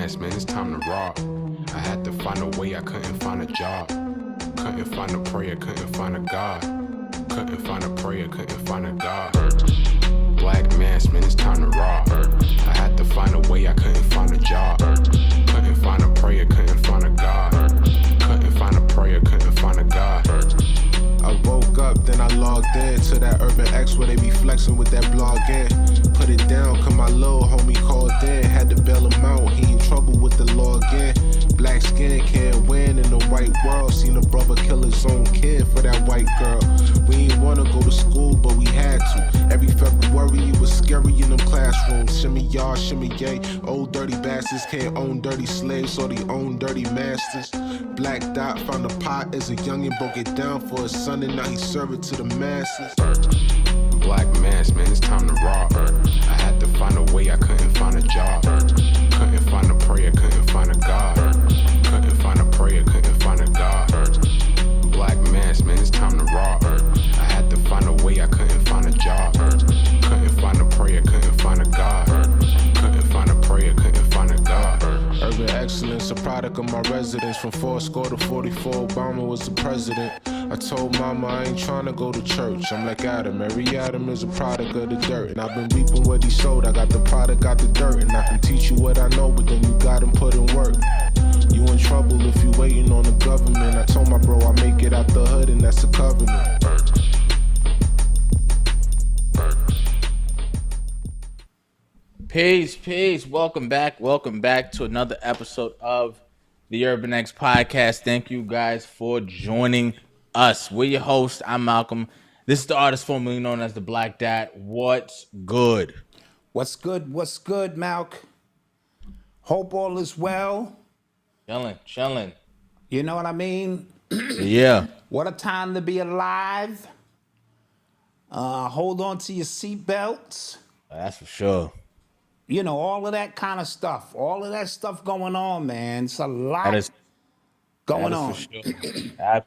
mass, man, it's time to rob. I had to find a way, I couldn't find a job. Couldn't find a prayer, couldn't find a God. Couldn't find a prayer, couldn't find a God. Black mass, man, it's time to rob. I had to find a way, I couldn't find a job. Couldn't find a prayer, couldn't find a God. Couldn't find a prayer, couldn't find a God. I woke up, then I logged in to that Urban X where they be flexing with that blog in. Put it down, cause my little homie called in. Had to bail him out, he in trouble with the law again. Black skin can't win in the white world. Seen a brother kill his own kid for that white girl. We ain't wanna go to school, but we had to. Every February it was scary in them classrooms. Shimmy y'all, shimmy yay. Old dirty bastards can't own dirty slaves, so they own dirty masters. Black Dot found a pot as a youngin', broke it down for his son, and now he serve it to the masses. Black mass, man, it's time to rob. I had to find a way, I couldn't find a job. Couldn't find a prayer, couldn't find a God. Couldn't find a prayer, couldn't find a God. Black mass, man, it's time to rob. I had to find a way, I couldn't find a job. Couldn't find a prayer, couldn't find a God. Couldn't find a prayer, couldn't find a God. Urban excellence, a product of my residence. From 4 to 44, Obama was the president. I told mama I ain't trying to go to church. I'm like Adam, every Adam is a product of the dirt. And I've been reaping what he sowed. I got the product, got the dirt. And I can teach you what I know, but then you gotta put in work. You in trouble if you waiting on the government. I told my bro I make it out the hood, and that's a covenant. Peace. Welcome back to another episode of the Urban X Podcast. Thank you guys for joining us. We're your host. I'm Malcolm. This is the artist formerly known as the Black Dot. What's good? What's good, Malk? Hope all is well. Chilling. You know what I mean? Yeah. What a time to be alive. Hold on to your seatbelts. That's for sure. You know, all of that kind of stuff. All of that stuff going on, man. It's a lot going on. For sure.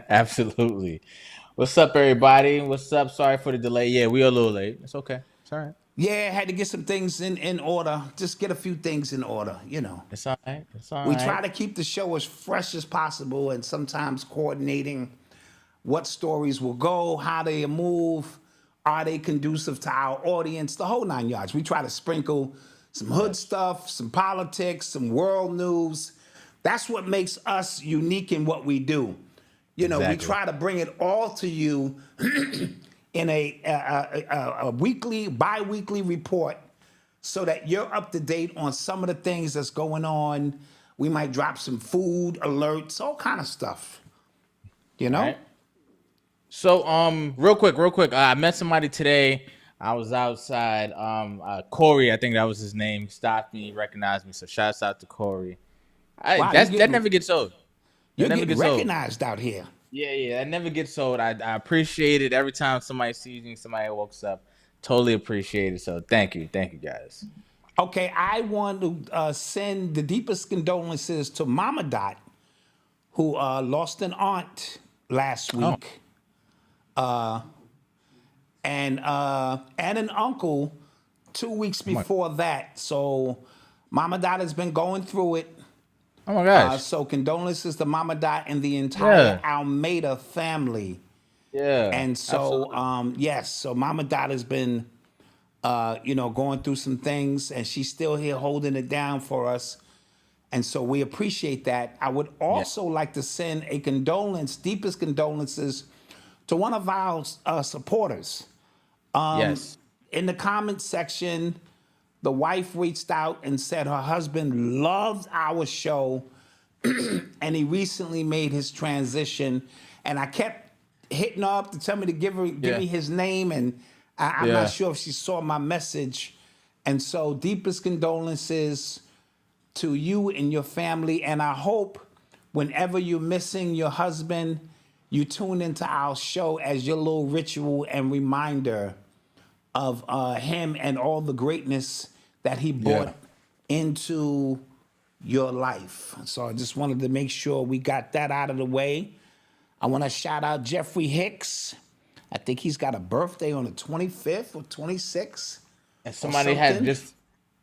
Absolutely. What's up, everybody? What's up? Sorry for the delay. Yeah, we are a little late. It's okay. It's all right. Yeah, had to get some things in order. Just get a few things in order, you know. It's all right. We try to keep the show as fresh as possible, and sometimes coordinating what stories will go, how they move, are they conducive to our audience, the whole 9 yards. We try to sprinkle some hood stuff, some politics, some world news. That's what makes us unique in what we do. You know, We try to bring it all to you in a weekly, bi-weekly report so that you're up to date on some of the things that's going on. We might drop some food alerts, all kind of stuff, you know? Right. So, real quick. I met somebody today. I was outside. Corey, I think that was his name, stopped me, recognized me. So, shouts out to Corey. That never gets old. You're getting recognized out here. Yeah, that never gets old. I appreciate it every time somebody sees me, somebody walks up. Totally appreciate it. So, thank you, guys. Okay, I want to send the deepest condolences to Mama Dot, who lost an aunt last week. And an uncle 2 weeks before that. So Mama Dot has been going through it. Oh my gosh. So condolences to Mama Dot and the entire Almeida family. Yeah. And so, so Mama Dot has been, going through some things, and she's still here holding it down for us. And so we appreciate that. I would also like to send a deepest condolences to one of our supporters. In the comments section, the wife reached out and said her husband loved our show and he recently made his transition. And I kept hitting her up to tell me to give me his name, and I'm not sure if she saw my message. And so deepest condolences to you and your family. And I hope whenever you're missing your husband, you tune into our show as your little ritual and reminder of him and all the greatness that he brought into your life. So I just wanted to make sure we got that out of the way. I want to shout out Jeffrey Hicks. I think he's got a birthday on the 25th or 26th. And somebody had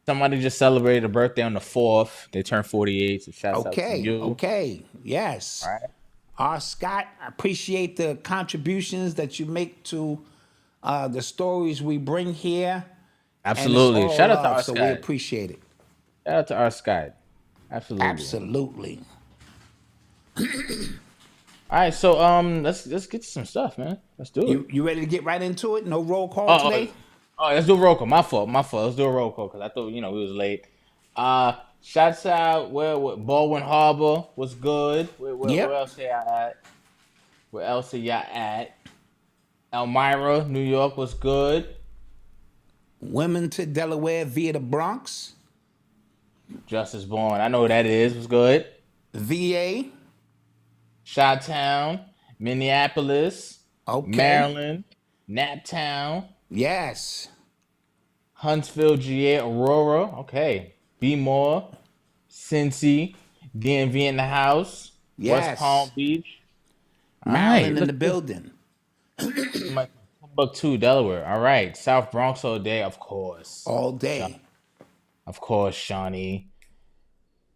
Somebody just celebrated a birthday on the 4th. They turned 48. So shouts out to you. Okay. Yes. All right. R. Scott, I appreciate the contributions that you make to the stories we bring here. Absolutely. And it's all Shout out to love, R. so Scott. we appreciate it. Shout out to R. Scott. Absolutely. Absolutely. All right, so let's get to some stuff, man. Let's do it. You ready to get right into it? No roll call today? Oh, let's do a roll call. My fault. Let's do a roll call because I thought we was late. Shouts out where Baldwin Harbor was good. Where else are y'all at? Where else are y'all at? Elmira, New York was good. Women to Delaware via the Bronx. Justice Born. I know what that is. Was good. VA. Chi-Town, Minneapolis, Maryland, Naptown. Yes. Huntsville, GA, Aurora. Okay. B-More, Cincy, DMV in the house. Yes. West Palm Beach. Maryland in the building. Timbuktu, Delaware. All right. South Bronx all day, of course. All day. Of course, Shawnee.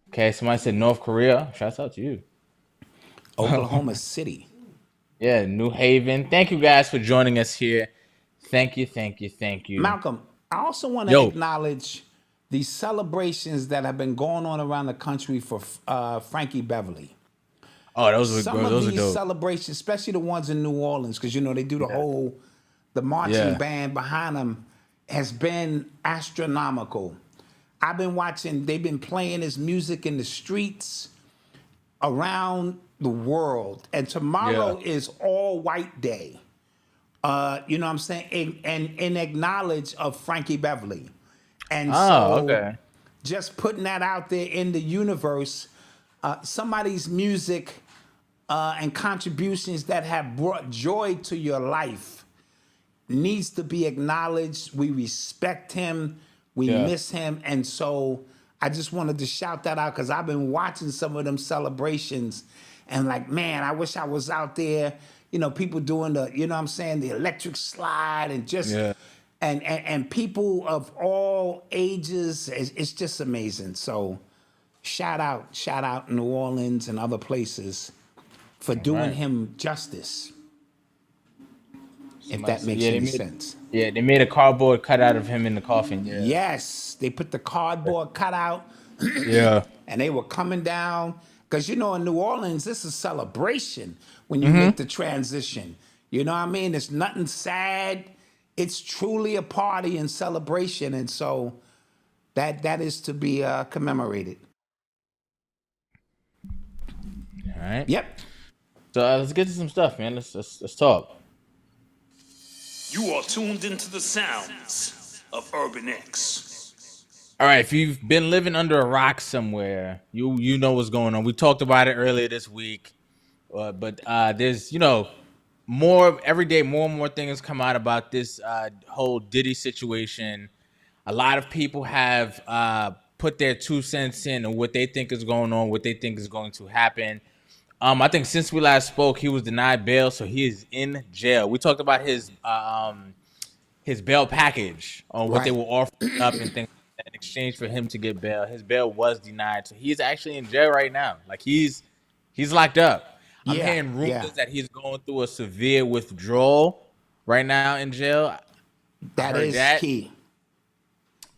Okay, somebody said North Korea. Shouts out to you. Oklahoma City. Yeah, New Haven. Thank you guys for joining us here. Thank you. Malcolm, I also want to acknowledge the celebrations that have been going on around the country for Frankie Beverly. Oh, those are Some of these dope. celebrations, especially the ones in New Orleans, because they do the marching band behind them, has been astronomical. I've been watching, they've been playing his music in the streets around the world. And tomorrow is all white day. You know what I'm saying? And in acknowledge of Frankie Beverly. And just putting that out there in the universe, somebody's music and contributions that have brought joy to your life needs to be acknowledged. We respect him. We miss him. And so I just wanted to shout that out because I've been watching some of them celebrations and like, man, I wish I was out there, people doing the, the electric slide and just, and people of all ages. It's just amazing. So shout out New Orleans and other places for doing him justice. If that makes any sense. Yeah, they made a cardboard cutout of him in the coffin. Yeah. Yes, they put the cardboard cutout. And they were coming down. Because, in New Orleans, this is a celebration when you make the transition. You know what I mean? It's nothing sad. It's truly a party and celebration. And so that is to be commemorated. All right. Yep. So let's get to some stuff, man. Let's talk. You are tuned into the sounds of Urban X. All right, if you've been living under a rock somewhere, you know what's going on. We talked about it earlier this week, but there's more every day. More and more things come out about this whole Diddy situation. A lot of people have put their 2 cents in on what they think is going on, what they think is going to happen. I think since we last spoke, he was denied bail, so he is in jail. We talked about his bail package on what they were offering up and things in exchange for him to get bail. His bail was denied, so he's actually in jail right now. Like he's locked up. I'm hearing rumors that he's going through a severe withdrawal right now in jail. That is key.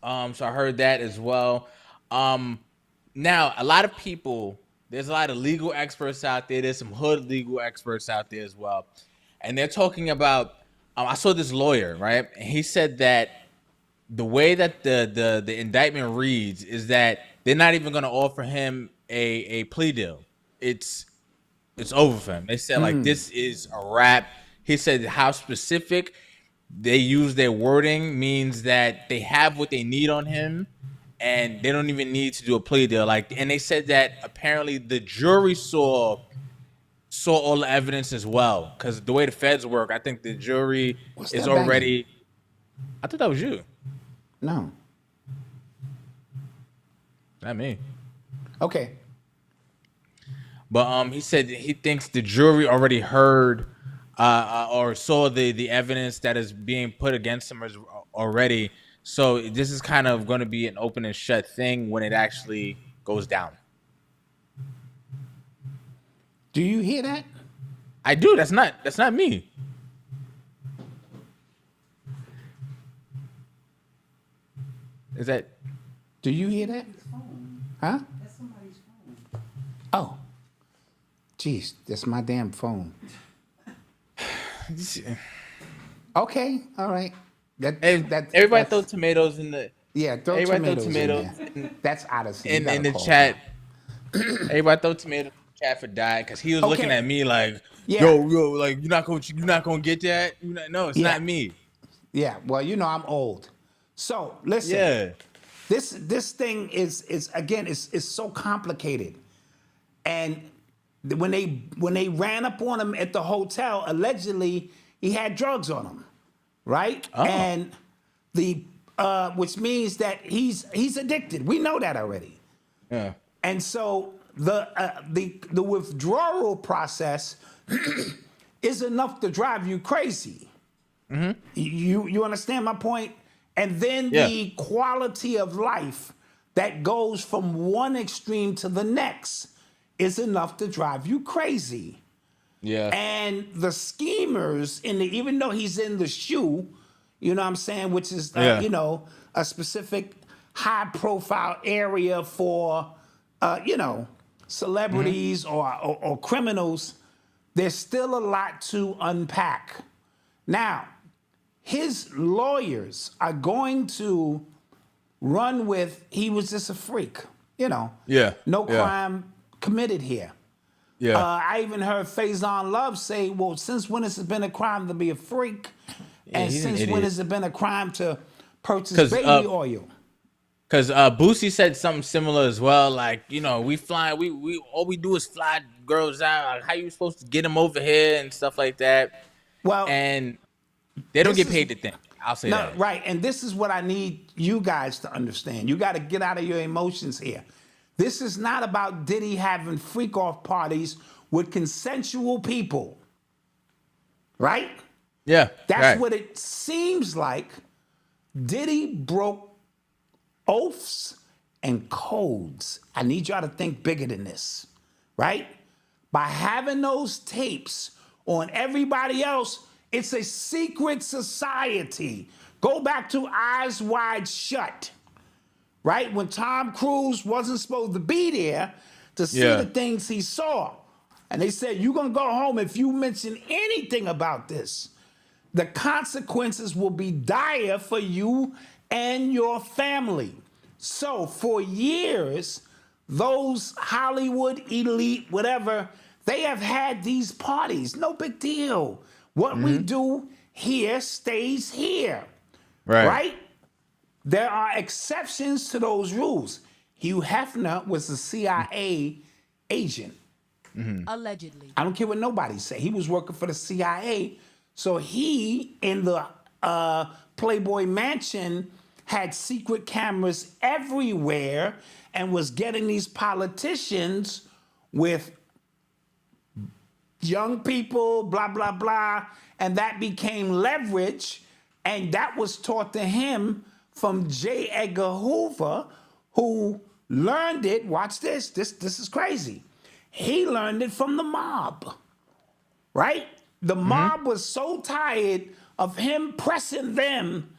So I heard that as well. Now a lot of people. There's a lot of legal experts out there. There's some hood legal experts out there as well. And they're talking about, I saw this lawyer, right? And he said that the way that the indictment reads is that they're not even going to offer him a plea deal. It's over for him. They said, like, this is a wrap. He said how specific they use their wording means that they have what they need on him. And they don't even need to do a plea deal. And they said that apparently the jury saw all the evidence as well. Because the way the feds work, I think the jury is already. Banging? I thought that was you. No. Not me. Okay. But he said he thinks the jury already heard or saw the evidence that is being put against him already. So this is kind of going to be an open and shut thing when it actually goes down. Do you hear that? I do. That's not me. Is that? Do you hear that? Huh? That's somebody's phone. Oh. Jeez, that's my damn phone. Okay, all right. Everybody throw tomatoes in the. Yeah, throw Everybody tomatoes, throw tomatoes in there. That's Odyssey. in the chat. Everybody throw tomatoes in the chat for Diet because he was looking at me like, Yeah. yo, like you're not gonna get that. No, it's not me. Yeah, well, you know I'm old. So listen. Yeah. This thing is again is so complicated, and when they ran up on him at the hotel, allegedly he had drugs on him, right? Oh. And the which means that he's addicted. We know that already. Yeah. And so the withdrawal process is enough to drive you crazy. Mm-hmm. You understand my point? And then the quality of life that goes from one extreme to the next is enough to drive you crazy. Yeah. And the schemers even though he's in the shoe, you know what I'm saying, which is you know, a specific high profile area for you know, celebrities or criminals, there's still a lot to unpack. Now, his lawyers are going to run with he was just a freak, you know. Yeah. No Yeah. crime committed here. Yeah. I even heard Faison Love say, well, since when has it been a crime to be a freak? And he's an since when idiot. has it been a crime to purchase baby oil? Because Boosie said something similar as well. Like, you know, we all we do is fly girls out. Like, how you supposed to get them over here and stuff like that? Well, And they don't this get is- paid to think. I'll say No, that. right. And this is what I need you guys to understand. You got to get out of your emotions here. This is not about Diddy having freak off parties with consensual people. Right? Yeah. That's right. what it seems like. Diddy broke oaths and codes. I need y'all to think bigger than this. Right? By having those tapes on everybody else, it's a secret society. Go back to Eyes Wide Shut, right? When Tom Cruise wasn't supposed to be there to see Yeah. the things he saw. And they said, you're going to go home if you mention anything about this. The consequences will be dire for you and your family. So for years, those Hollywood elite, whatever, they have had these parties. No big deal. What we do here stays here. Right? There are exceptions to those rules. Hugh Hefner was a CIA agent. Allegedly. I don't care what nobody say. He was working for the CIA. So he, in the Playboy Mansion, had secret cameras everywhere and was getting these politicians with young people, blah, blah, blah. And that became leverage. And that was taught to him from J. Edgar Hoover, who learned it. Watch this. This is crazy. He learned it from the mob, right? The mob was so tired of him pressing them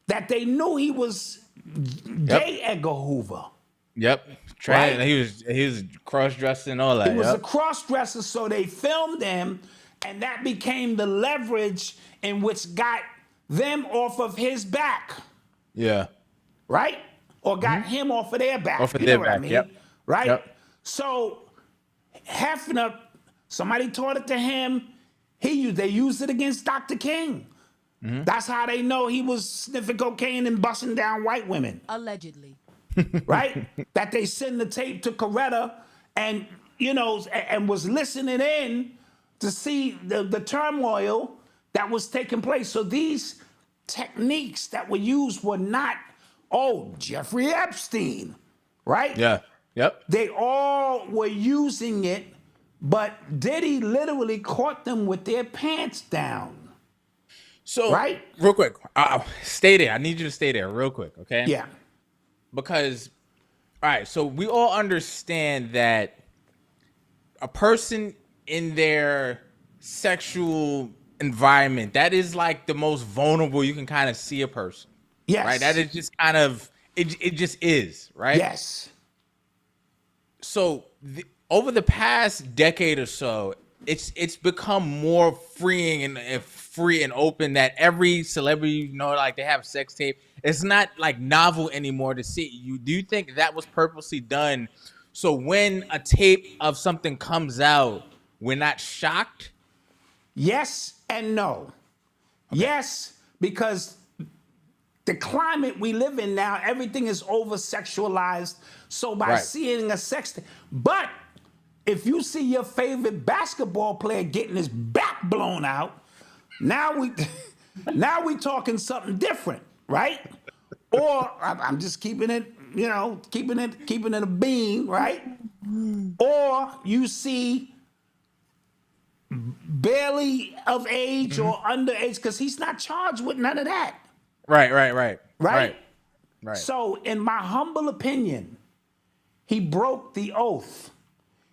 that they knew he was J. Edgar Hoover. Yep. Right. He was cross-dressing and all that. He was a cross-dresser, so they filmed him, and that became the leverage in which got them off of his back, Yeah. right? Or got him off of their back. Off of You their know what I back, mean? yep. Right? Yep. So Hefner, somebody taught it to him. They used it against Dr. King. That's how they know he was sniffing cocaine and busting down white women. Allegedly. Right? That they send the tape to Coretta and, you know, and was listening in to see the turmoil that was taking place. So these techniques that were used were not, Jeffrey Epstein, right? Yeah. Yep. They all were using it, but Diddy literally caught them with their pants down. So, Right? real quick, stay there. I need you to stay there real quick, okay? Yeah. Because, all right, so we all understand that a person in their sexual environment, that is like the most vulnerable you can kind of see a person. Yes. Right? That is just kind of, it just is, right? Yes. So over the past decade or so, it's become more freeing and free and open that every celebrity, like they have sex tape. It's not like novel anymore to see. Do you think that was purposely done? So when a tape of something comes out, we're not shocked? Yes and no. Okay. Yes, because the climate we live in now, everything is over sexualized. So by seeing a sex tape, but if you see your favorite basketball player getting his back blown out, now we talking something different, right? Or I'm just keeping it, keeping it a bean, right? Or you see barely of age or underage, because he's not charged with none of that. Right. So in my humble opinion, he broke the oath.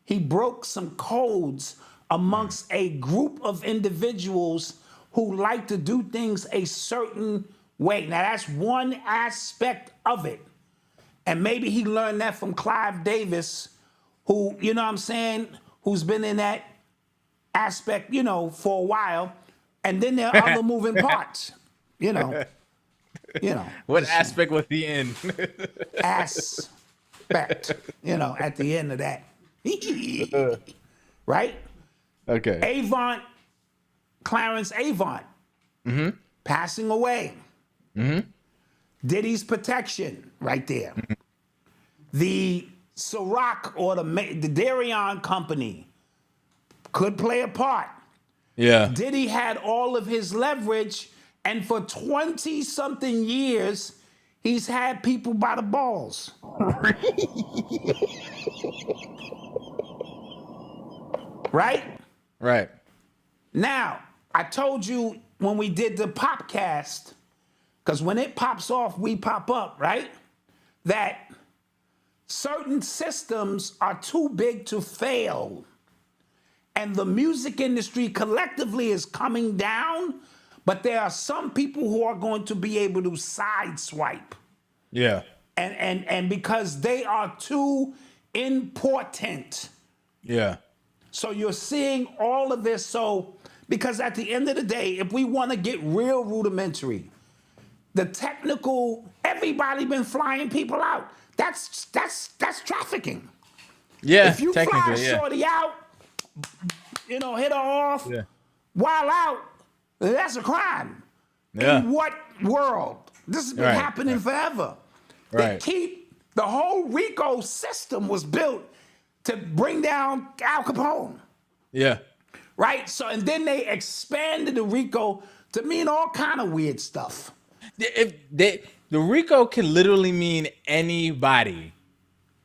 He broke some codes amongst a group of individuals who like to do things a certain way. Now, that's one aspect of it. And maybe he learned that from Clive Davis, who, who's been in that aspect, for a while. And then there are other moving parts, What aspect was he in? Aspect, at the end of that. Right? Okay. Avant, Clarence Avant, passing away. Diddy's protection, right there. The Ciroc or the Darion Company could play a part. Yeah. Diddy had all of his leverage, and for 20-something years, he's had people by the balls. Right? Right. Now, I told you when we did the Popcast, because when it pops off, we pop up, right? That certain systems are too big to fail. And the music industry collectively is coming down, but there are some people who are going to be able to sideswipe. Yeah. And because they are too important. Yeah. So you're seeing all of this. So, because at the end of the day, if we want to get real rudimentary, the technical, everybody been flying people out. That's trafficking. Yeah. If you fly shorty out, hit her off, while out, that's a crime. Yeah. In what world? This has been happening forever. Right. The whole RICO system was built to bring down Al Capone. Yeah. Right? So, and then they expanded the RICO to mean all kind of weird stuff. The RICO can literally mean anybody.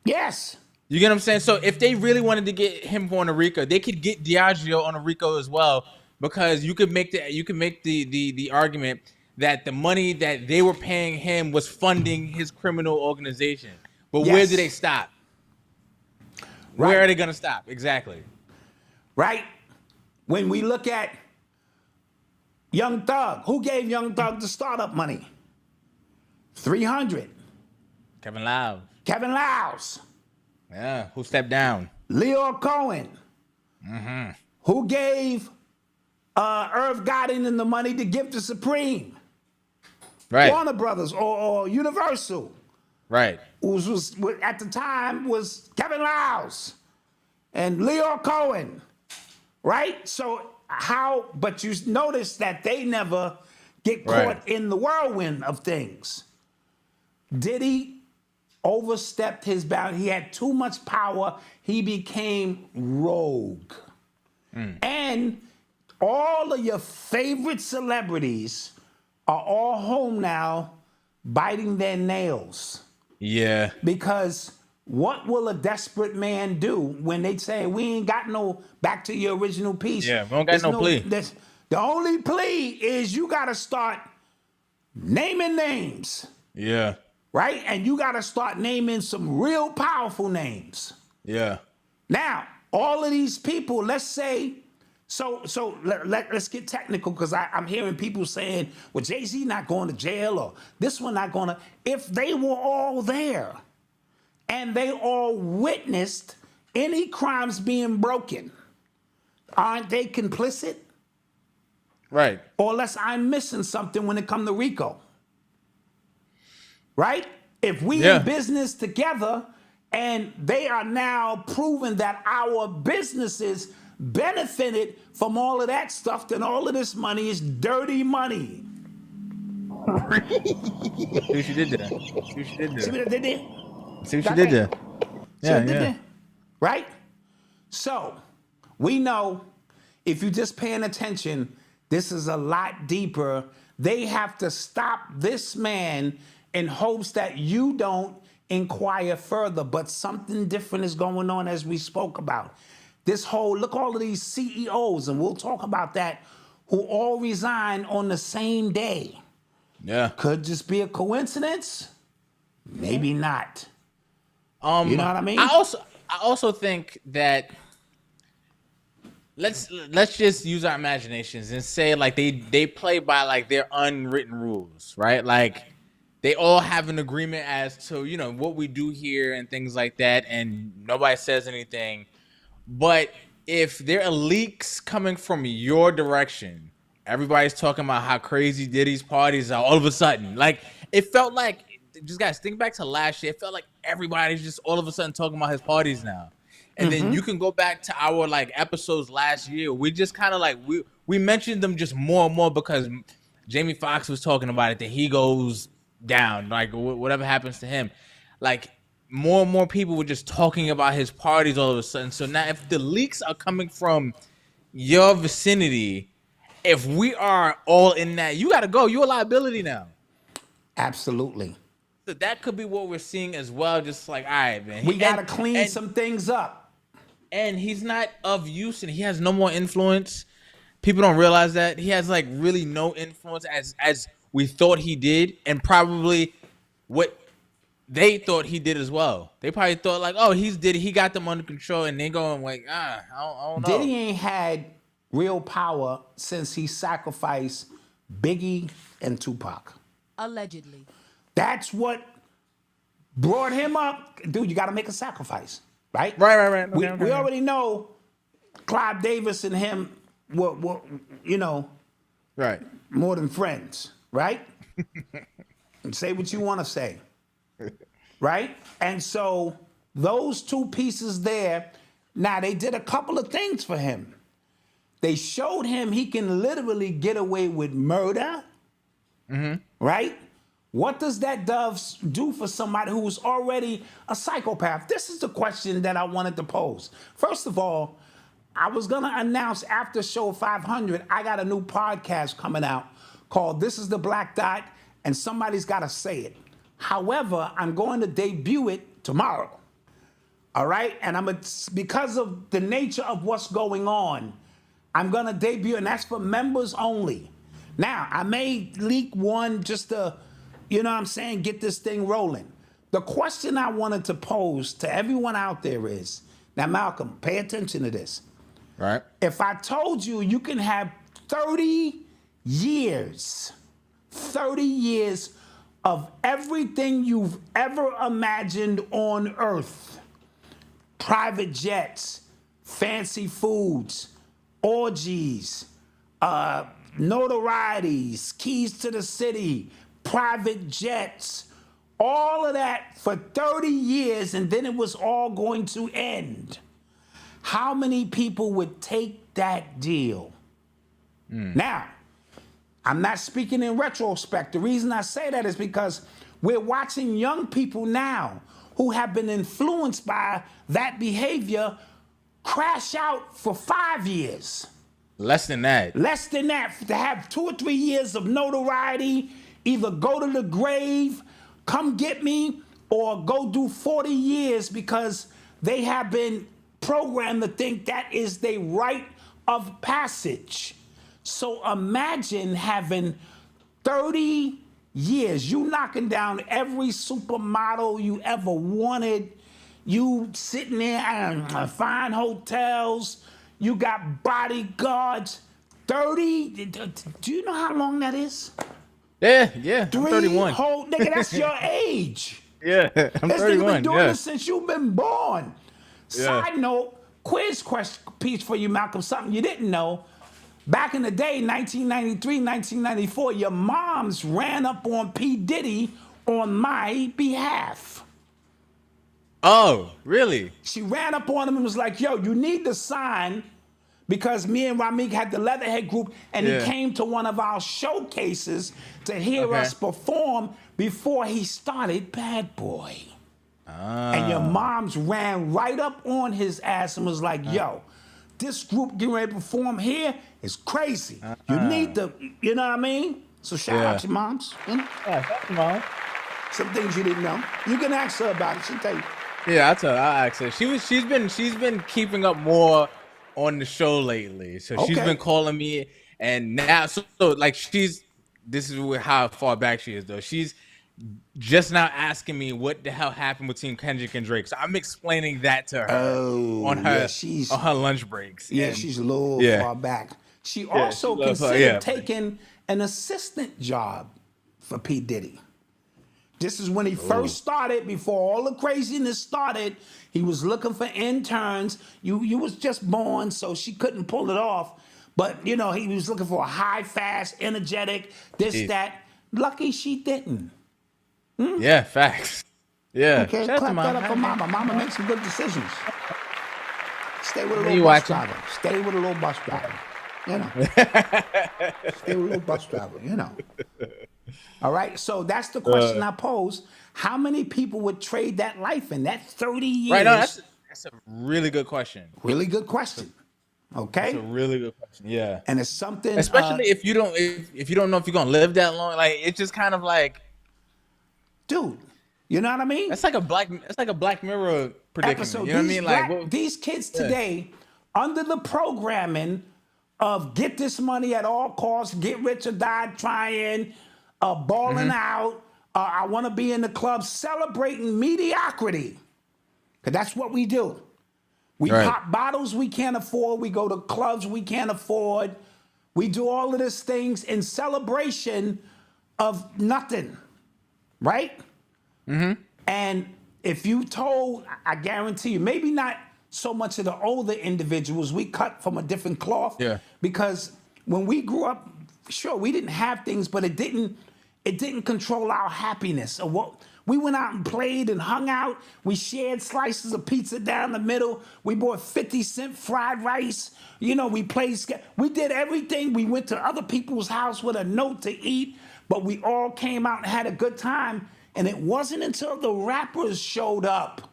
Yes. You get what I'm saying? So if they really wanted to get him on a RICO, they could get Diageo on a RICO as well, because you could make the argument that the money that they were paying him was funding his criminal organization. But where do they stop? Where are they going to stop? Exactly. Right? When we look at Young Thug, who gave Young Thug the startup money? 300. Kevin Lowe. Kevin Lowe's. Yeah. Who stepped down? Leo Cohen. Who gave Irv Goddard the money to give to Supreme? Right. Warner Brothers or Universal. Right. Was at the time was Kevin Lowe's and Leo Cohen. Right? So but you notice that they never get caught in the whirlwind of things. Diddy overstepped his bound. He had too much power. He became rogue. And all of your favorite celebrities are all home now biting their nails. Yeah. Because what will a desperate man do when they say, we ain't got no, back to your original piece. Yeah, we don't got no plea. There's The only plea is you got to start naming names, Yeah. right? And you got to start naming some real powerful names. Yeah. Now, all of these people, let's say, let's get technical because I'm hearing people saying, well, Jay-Z not going to jail or this one not going to. If they were all there and they all witnessed any crimes being broken, aren't they complicit? Right. Or unless I'm missing something when it comes to RICO. Right? If we in business together and they are now proving that our businesses benefited from all of that stuff, then all of this money is dirty money. See what you did there. See what you did See there. what I did there? See what you did there. See what Yeah, I did yeah. there? Right? So, we know if you're just paying attention, this is a lot deeper. They have to stop this man in hopes that you don't inquire further, but something different is going on as we spoke about. This whole, look, all of these CEOs, and we'll talk about that, who all resign on the same day. Yeah. Could just be a coincidence? Maybe not. You know what I mean? I also think that let's just use our imaginations and say like they play by like their unwritten rules, right? Like they all have an agreement as to, you know, what we do here and things like that, and nobody says anything. But if there are leaks coming from your direction, everybody's talking about how crazy Diddy's parties are all of a sudden. Like, it felt like, just guys, think back to last year. It felt like everybody's just all of a sudden talking about his parties now. And then you can go back to our like episodes last year. We just kind of like, we mentioned them just more and more because Jamie Foxx was talking about it, that he goes down, like whatever happens to him. Like, more and more people were just talking about his parties all of a sudden. So now if the leaks are coming from your vicinity, if we are all in that, you got to go. You're a liability now. Absolutely. So that could be what we're seeing as well. Just like, all right, man. We got to clean some things up. And he's not of use and he has no more influence. People don't realize that. He has like really no influence as we thought he did, and probably what they thought he did as well. They probably thought like, oh, he got them under control, and they going like, I don't know. Diddy ain't had real power since he sacrificed Biggie and Tupac. Allegedly. That's what brought him up. Dude, you got to make a sacrifice, right? Right. We Okay. already know Clive Davis and him were, you know, Right. more than friends, right? Say what you want to say, right? And so those two pieces there, now they did a couple of things for him. They showed him he can literally get away with murder, right? What does that do for somebody who's already a psychopath? This is the question that I wanted to pose. First of all, I was going to announce after show 500, I got a new podcast coming out called This is the Black Dot, and somebody's got to say it. However, I'm going to debut it tomorrow. All right? And because of the nature of what's going on, I'm going to debut, and that's for members only. Now, I may leak one just to, you know what I'm saying, get this thing rolling. The question I wanted to pose to everyone out there is, now, Malcolm, pay attention to this. Right. If I told you you can have 30 years of everything you've ever imagined on earth, private jets, fancy foods, orgies, notorieties, keys to the city, private jets, all of that for 30 years, and then it was all going to end. How many people would take that deal? Now, I'm not speaking in retrospect. The reason I say that is because we're watching young people now who have been influenced by that behavior crash out for 5 years. Less than that. Less than that, to have 2 or 3 years of notoriety, either go to the grave, come get me, or go do 40 years because they have been programmed to think that is their rite of passage. So imagine having 30 years, you knocking down every supermodel you ever wanted. You sitting there at fine hotels. You got bodyguards. 30. Do you know how long that is? Yeah. I'm 31. Whole nigga, that's your age. Yeah, I'm This nigga 31. been doing Yeah. this since you've been born. Yeah. Side note, quiz question piece for you, Malcolm. Something you didn't know. Back in the day, 1993, 1994, your moms ran up on P.Diddy on my behalf. Oh, really? She ran up on him and was like, yo, you need to sign, because me and Ramik had the Leatherhead group, and Yeah. he came to one of our showcases to hear Okay. us perform before he started Bad Boy. And your moms ran right up on his ass and was like, yo, this group getting ready to perform here is crazy. You need to, you know what I mean? So shout Yeah. out to your moms. You know? Yeah, come on. Some things you didn't know. You can ask her about it. She'll tell you. Yeah, I'll ask her. She's been keeping up more on the show lately. So she's Okay. been calling me, and now so like this is how far back she is though. She's just now asking me what the hell happened between Kendrick and Drake. So I'm explaining that to her on her lunch breaks. Yeah, And- she's a little yeah. far back. She also she loves her, considered yeah. taking an assistant job for P. Diddy. This is when he first started, before all the craziness started. He was looking for interns. You was just born, so she couldn't pull it off. But, you know, he was looking for a high, fast, energetic, this, Yeah. that. Lucky she didn't. Yeah, facts. Yeah. Okay, Shout out to clap that Mom. up for Mama. Mama makes some good decisions. Stay with a You little bus watching? driver. Stay with a little bus driver. You know. Stay with a little bus driver, you know. All right, so that's the question I pose. How many people would trade that life in that 30 years? Right, no, that's a really good question. Really good question. Okay? It's a really good question. Yeah. And it's something Especially if you don't if you don't know if you're gonna live that long, like it's just kind of like dude, you know what I mean? it's like a Black Mirror predicament. Episode. You know what I These mean? Like black- these kids today, under the programming of get this money at all costs, get rich or die trying, balling out, I want to be in the club, celebrating mediocrity. Because that's what we do. We Right. pop bottles we can't afford. We go to clubs we can't afford. We do all of these things in celebration of nothing. Right? And if you told, I guarantee you, maybe not so much of the older individuals, we cut from a different cloth. Yeah. Because when we grew up, sure, we didn't have things, but it didn't control our happiness. Or what we went out and played and hung out. We shared slices of pizza down the middle. We bought 50-cent fried rice. You know, we played. We did everything. We went to other people's house with a note to eat, but we all came out and had a good time. And it wasn't until the rappers showed up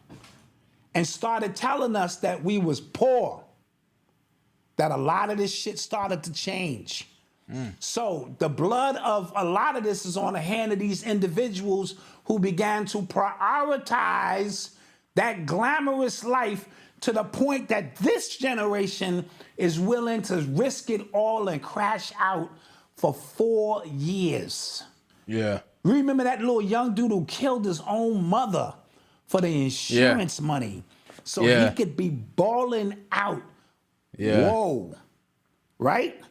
and started telling us that we was poor that a lot of this shit started to change. So the blood of a lot of this is on the hand of these individuals who began to prioritize that glamorous life to the point that this generation is willing to risk it all and crash out for 4 years. yeah. Remember that little young dude who killed his own mother for the insurance money so Yeah. he could be balling out. Yeah. Whoa. Right?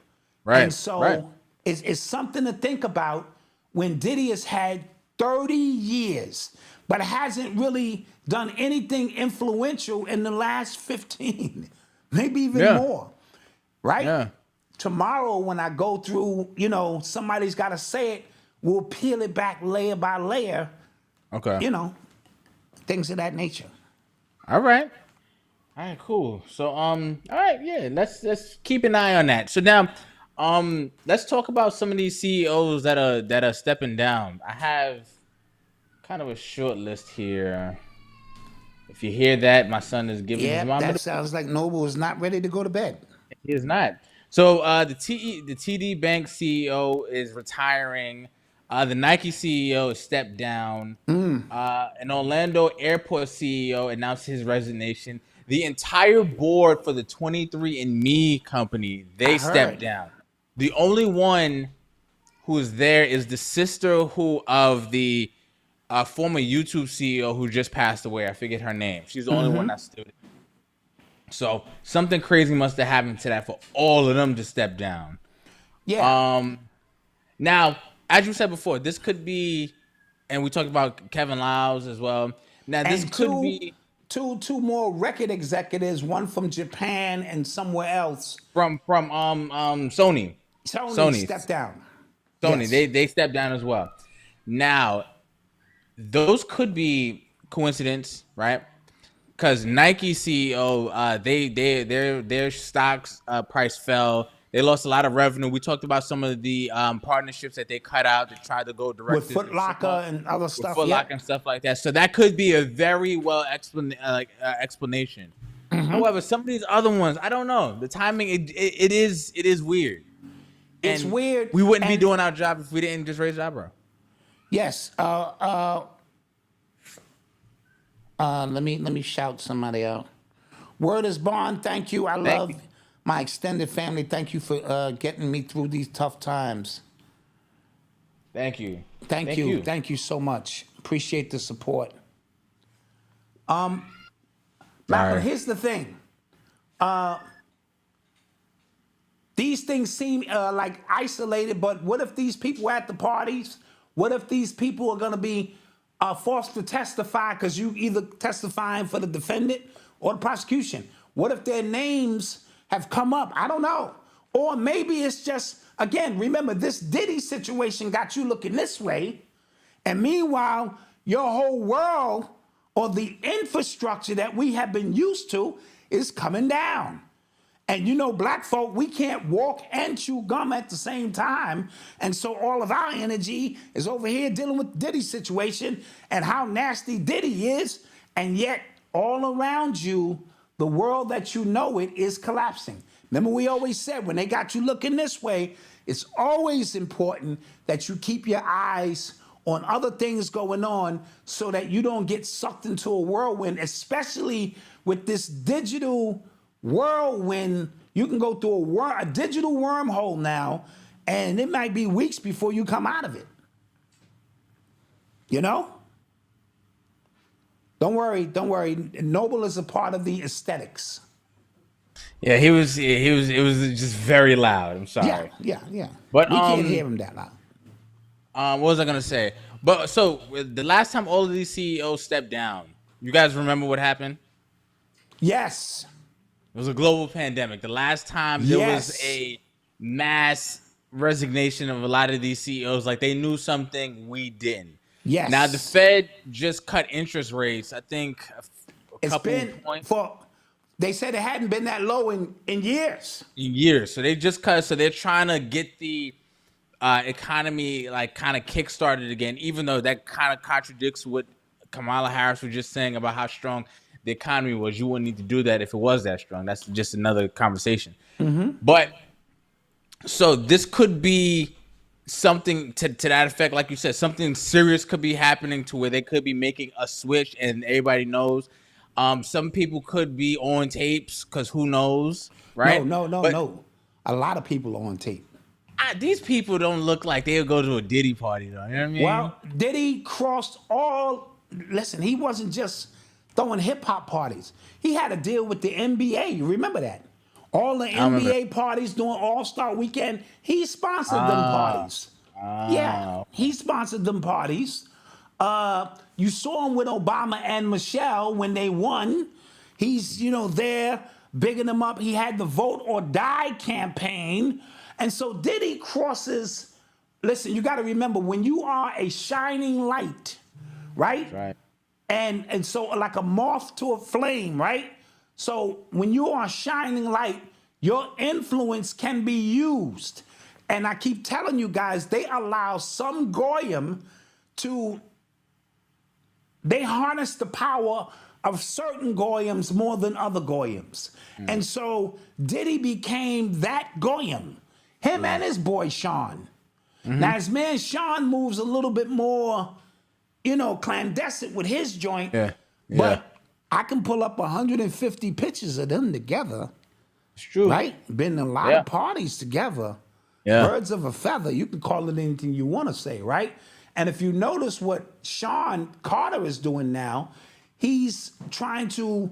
Right, And so right. it's something to think about when Diddy has had 30 years, but hasn't really done anything influential in the last 15, maybe even Yeah. more. Right? Yeah. Tomorrow, when I go through, you know, somebody's got to say it, we'll peel it back layer by layer, Okay. you know, things of that nature. All right. All right, cool. So all right, yeah, let's keep an eye on that. So now let's talk about some of these CEOs that are stepping down. I have kind of a short list here. If you hear that, my son is giving his Yeah, mom that sounds like Noble is not ready to go to bed. He is not. So the TD Bank CEO is retiring. The Nike CEO has stepped down. An Orlando Airport CEO announced his resignation. The entire board for the 23andMe company, they stepped down. The only one who is there is the sister of the former YouTube CEO who just passed away. I forget her name. She's the only one that's still there. So something crazy must have happened to that for all of them to step down. Yeah. Now, as you said before, this could be, and we talked about Kevin Lyles as well. Now, this And could be two more record executives, one from Japan and somewhere else. from Sony. Sony stepped down. Sony, Yes. they stepped down as well. Now, those could be coincidence, right? Because Nike CEO, their stocks price fell. They lost a lot of revenue. We talked about some of the partnerships that they cut out to try to go direct With Foot Locker and other stuff. Foot Locker and stuff like that. So that could be a very well explanation. However, some of these other ones, I don't know. The timing, it is weird. It's And weird. We wouldn't be and- doing our job if we didn't just raise our eyebrow. Yes. Let me shout somebody out. Word is bond. Thank you. I love you. my extended family. Thank you for getting me through these tough times. Thank you. Thank you. Thank you so much. Appreciate the support. Malcolm, Sorry. here's the thing. These things seem like isolated, but what if these people are at the parties? What if these people are going to be forced to testify because you either testifying for the defendant or the prosecution? What if their names have come up? I don't know. Or maybe it's just, again, remember, this Diddy situation got you looking this way, and meanwhile, your whole world or the infrastructure that we have been used to is coming down. And you know, black folk, we can't walk and chew gum at the same time. And so all of our energy is over here dealing with Diddy's situation and how nasty Diddy is. And yet all around you, the world that you know it is collapsing. Remember, we always said when they got you looking this way, it's always important that you keep your eyes on other things going on so that you don't get sucked into a whirlwind, especially with this digital whirlwind. You can go through a digital wormhole now, and it might be weeks before you come out of it. You know? Don't worry. Noble is a part of the aesthetics. Yeah, he was. It was just very loud. I'm sorry. Yeah. But, we can't hear him that loud. What was I gonna say? But so the last time all of these CEOs stepped down, you guys remember what happened? Yes. It was a global pandemic. The last time there Yes. was a mass resignation of a lot of these CEOs, like they knew something we didn't. Yes. Now the Fed just cut interest rates. I think a couple It's points been they said it hadn't been that low in years. in years. So they just cut. So they're trying to get the economy like kind of kickstarted again, even though that kind of contradicts what Kamala Harris was just saying about how strong the economy was. You wouldn't need to do that if it was that strong. That's just another conversation. But so this could be something to that effect. Like you said, something serious could be happening to where they could be making a switch and everybody knows. Some people could be on tapes because who knows, right? No. A lot of people are on tape. These people don't look like they'll go to a Diddy party, though. You know what I mean? Well, Diddy crossed all. Listen, he wasn't just throwing hip hop parties. He had a deal with the NBA. You remember that? All the NBA parties during All-Star Weekend, he sponsored them parties. Yeah, he sponsored them parties. You saw him with Obama and Michelle when they won. He's, there bigging them up. He had the Vote or Die campaign. And so Diddy crosses, listen, you got to remember, when you are a shining light, right? Right. And so like a moth to a flame, right? So when you are a shining light, your influence can be used. And I keep telling you guys, they allow some goyim they harness the power of certain goyims more than other goyims. And so Diddy became that goyim, him and his boy Sean. Now his man Sean moves a little bit more, clandestine with his joint. Yeah. But I can pull up 150 pictures of them together. It's true. Right? Been in a lot of parties together. Yeah. Birds of a feather. You can call it anything you want to say, right? And if you notice what Sean Carter is doing now, he's trying to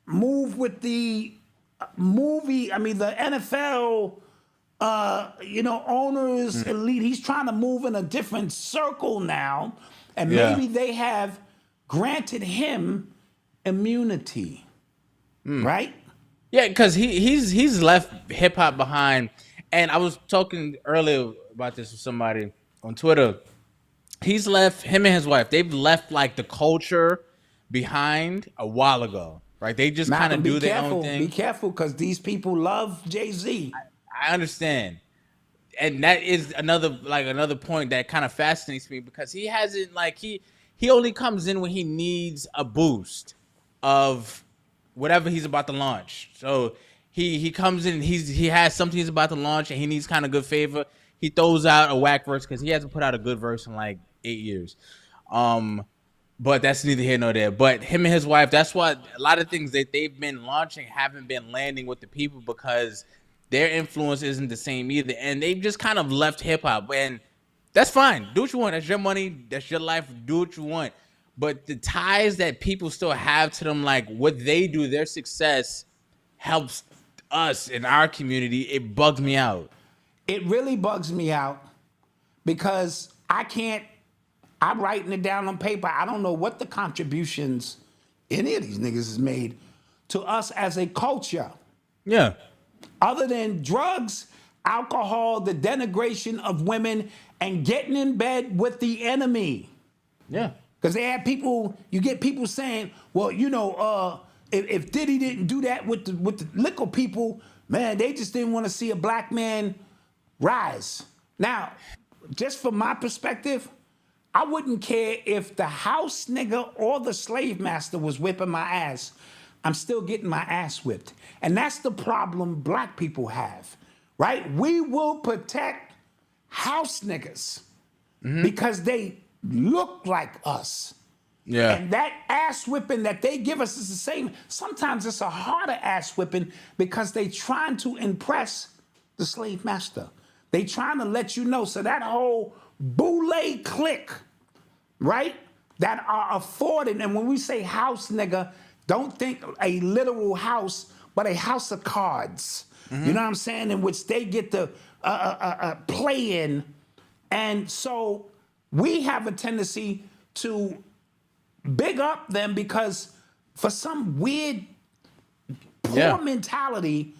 move with the the NFL, owners, elite. He's trying to move in a different circle now. And maybe they have granted him immunity, right? Yeah, because he's left hip hop behind. And I was talking earlier about this with somebody on Twitter. Him and his wife, they've left like the culture behind a while ago, right? They just kind of do their own thing. Be careful, because these people love Jay-Z. I understand. And that is another point that kind of fascinates me, because he hasn't he only comes in when he needs a boost of whatever he's about to launch. So he comes in, he has something he's about to launch, and he needs kind of good favor. He throws out a whack verse because he hasn't put out a good verse in like 8 years. But that's neither here nor there. But him and his wife, that's why a lot of things that they've been launching haven't been landing with the people, because their influence isn't the same either. And they've just kind of left hip hop. And that's fine. Do what you want. That's your money. That's your life. Do what you want. But the ties that people still have to them, like what they do, their success helps us in our community. It bugs me out. It really bugs me out, because I'm writing it down on paper. I don't know what the contributions any of these niggas has made to us as a culture. Yeah. Other than drugs, alcohol, the denigration of women, and getting in bed with the enemy. Yeah. Because you get people saying, well, if Diddy didn't do that with the liquor people, man, they just didn't want to see a black man rise. Now, just from my perspective, I wouldn't care if the house nigga or the slave master was whipping my ass. I'm still getting my ass whipped. And that's the problem black people have, right? We will protect house niggas because they look like us. Yeah. And that ass whipping that they give us is the same. Sometimes it's a harder ass whipping because they trying to impress the slave master. They trying to let you know. So that whole boule clique, right, that are afforded, and when we say house nigga, don't think a literal house, but a house of cards. You know what I'm saying? In which they get to play in. And so we have a tendency to big up them because for some weird poor mentality,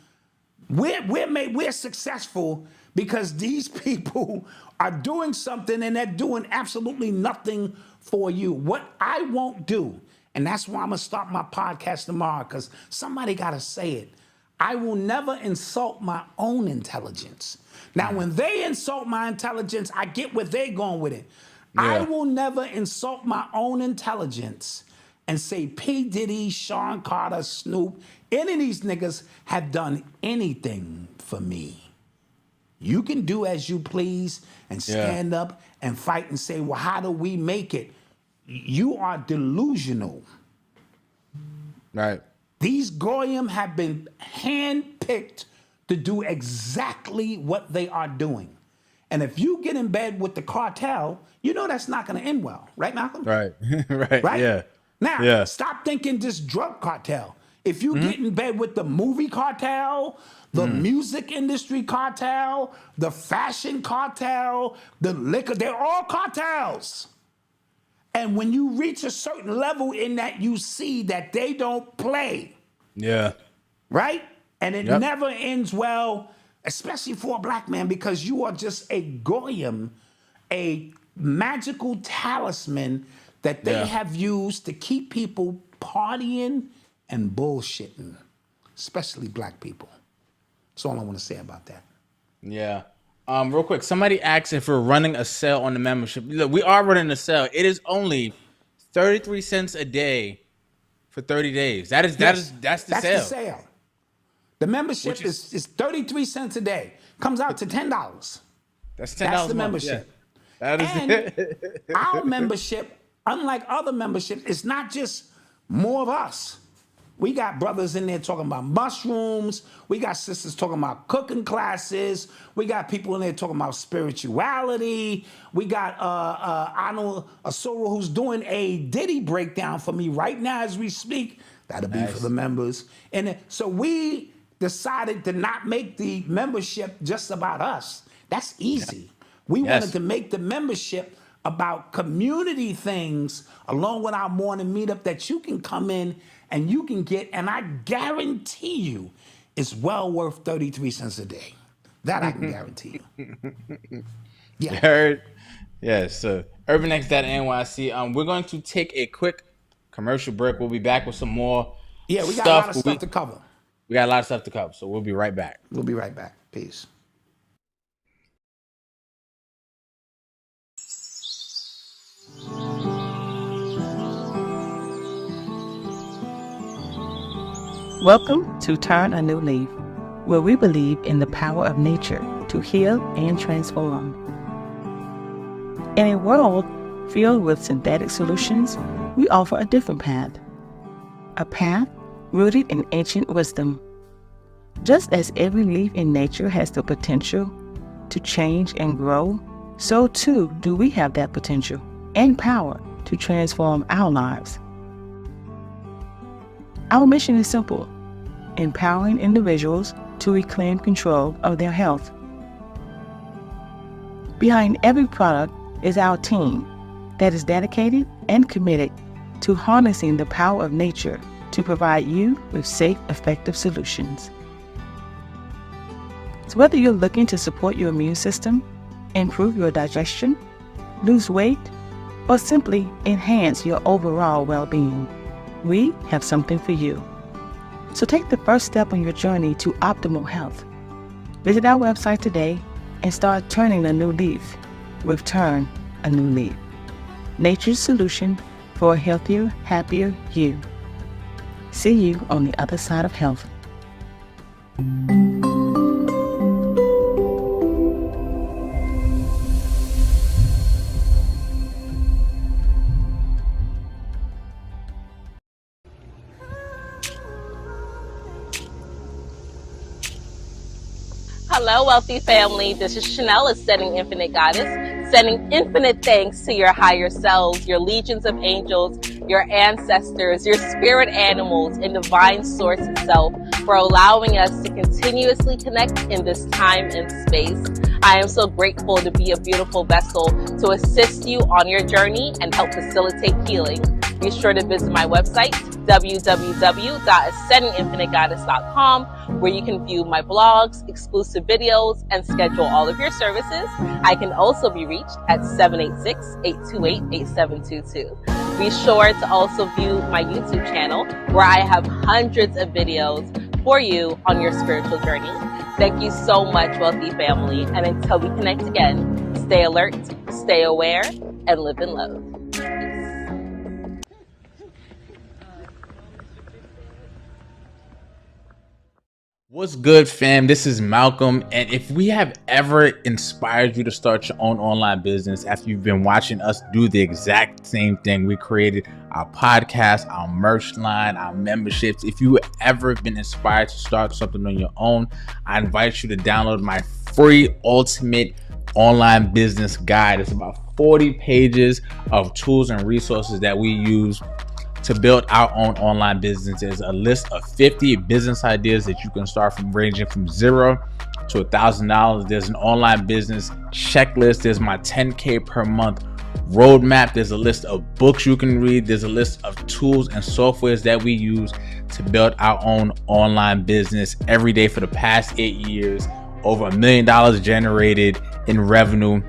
we're successful because these people are doing something and they're doing absolutely nothing for you. What I won't do, and that's why I'm gonna start my podcast tomorrow, because somebody gotta say it. I will never insult my own intelligence. Now, when they insult my intelligence, I get where they're going with it. Yeah. I will never insult my own intelligence and say P.Diddy, Sean Carter, Snoop, any of these niggas have done anything for me. You can do as you please and stand up and fight and say, well, how do we make it? You are delusional. Right. These Goyim have been handpicked to do exactly what they are doing. And if you get in bed with the cartel, you know that's not going to end well. Right, Malcolm? Right. Right. Yeah. Now, stop thinking just drug cartel. If you get in bed with the movie cartel, the music industry cartel, the fashion cartel, the liquor, they're all cartels. And when you reach a certain level in that, you see that they don't play. Yeah. Right? And it never ends well, especially for a black man, because you are just a goyim, a magical talisman that they have used to keep people partying and bullshitting, especially black people. That's all I want to say about that. Yeah. Real quick, somebody asked if we're running a sale on the membership. Look, we are running a sale. It is only 33 cents a day for 30 days. That's the sale. That's the sale. The membership is 33 cents a day. Comes out to $10. That's $10. That's the membership. Yeah. That is it. Our membership, unlike other memberships, it's not just more of us. We got brothers in there talking about mushrooms. We got sisters talking about cooking classes. We got people in there talking about spirituality. We got Arnold Asura who's doing a Diddy breakdown for me right now as we speak. That'll be for the members. And so we decided to not make the membership just about us. That's easy. We wanted to make the membership about community things along with our morning meetup that you can come in and you can get, and I guarantee you it's well worth 33 cents a day. That I can guarantee you. Yeah. Heard. Yes. So UrbanX.NYC. We're going to take a quick commercial break. We'll be back with some more. Yeah, we got a lot of stuff to cover. We got a lot of stuff to cover, so we'll be right back. We'll be right back. Peace. Welcome to Turn a New Leaf, where we believe in the power of nature to heal and transform. In a world filled with synthetic solutions, we offer a different path. A path rooted in ancient wisdom. Just as every leaf in nature has the potential to change and grow, so too do we have that potential and power to transform our lives. Our mission is simple: empowering individuals to reclaim control of their health. Behind every product is our team that is dedicated and committed to harnessing the power of nature to provide you with safe, effective solutions. So whether you're looking to support your immune system, improve your digestion, lose weight, or simply enhance your overall well-being, we have something for you. So take the first step on your journey to optimal health. Visit our website today and start turning a new leaf with Turn a New Leaf. Nature's solution for a healthier, happier you. See you on the other side of health. Hello, wealthy family. This is Chanel, Ascending Infinite Goddess, sending infinite thanks to your higher selves, your legions of angels, your ancestors, your spirit animals, and divine source itself for allowing us to continuously connect in this time and space. I am so grateful to be a beautiful vessel to assist you on your journey and help facilitate healing. Be sure to visit my website, www.ascendinginfinitegoddess.com, where you can view my blogs, exclusive videos, and schedule all of your services. I can also be reached at 786-828-8722. Be sure to also view my YouTube channel, where I have hundreds of videos for you on your spiritual journey. Thank you so much, wealthy family. And until we connect again, stay alert, stay aware, and live in love. What's good, fam? This is Malcolm, and if we have ever inspired you to start your own online business after you've been watching us do the exact same thing, we created our podcast, our merch line, our memberships. If you ever been inspired to start something on your own, I invite you to download my free ultimate online business guide. It's about 40 pages of tools and resources that we use to build our own online business. There's a list of 50 business ideas that you can start from, ranging from $0 to $1,000. There's an online business checklist. There's my 10K per month roadmap. There's a list of books you can read. There's a list of tools and softwares that we use to build our own online business every day for the past 8 years. Over $1 million generated in revenue.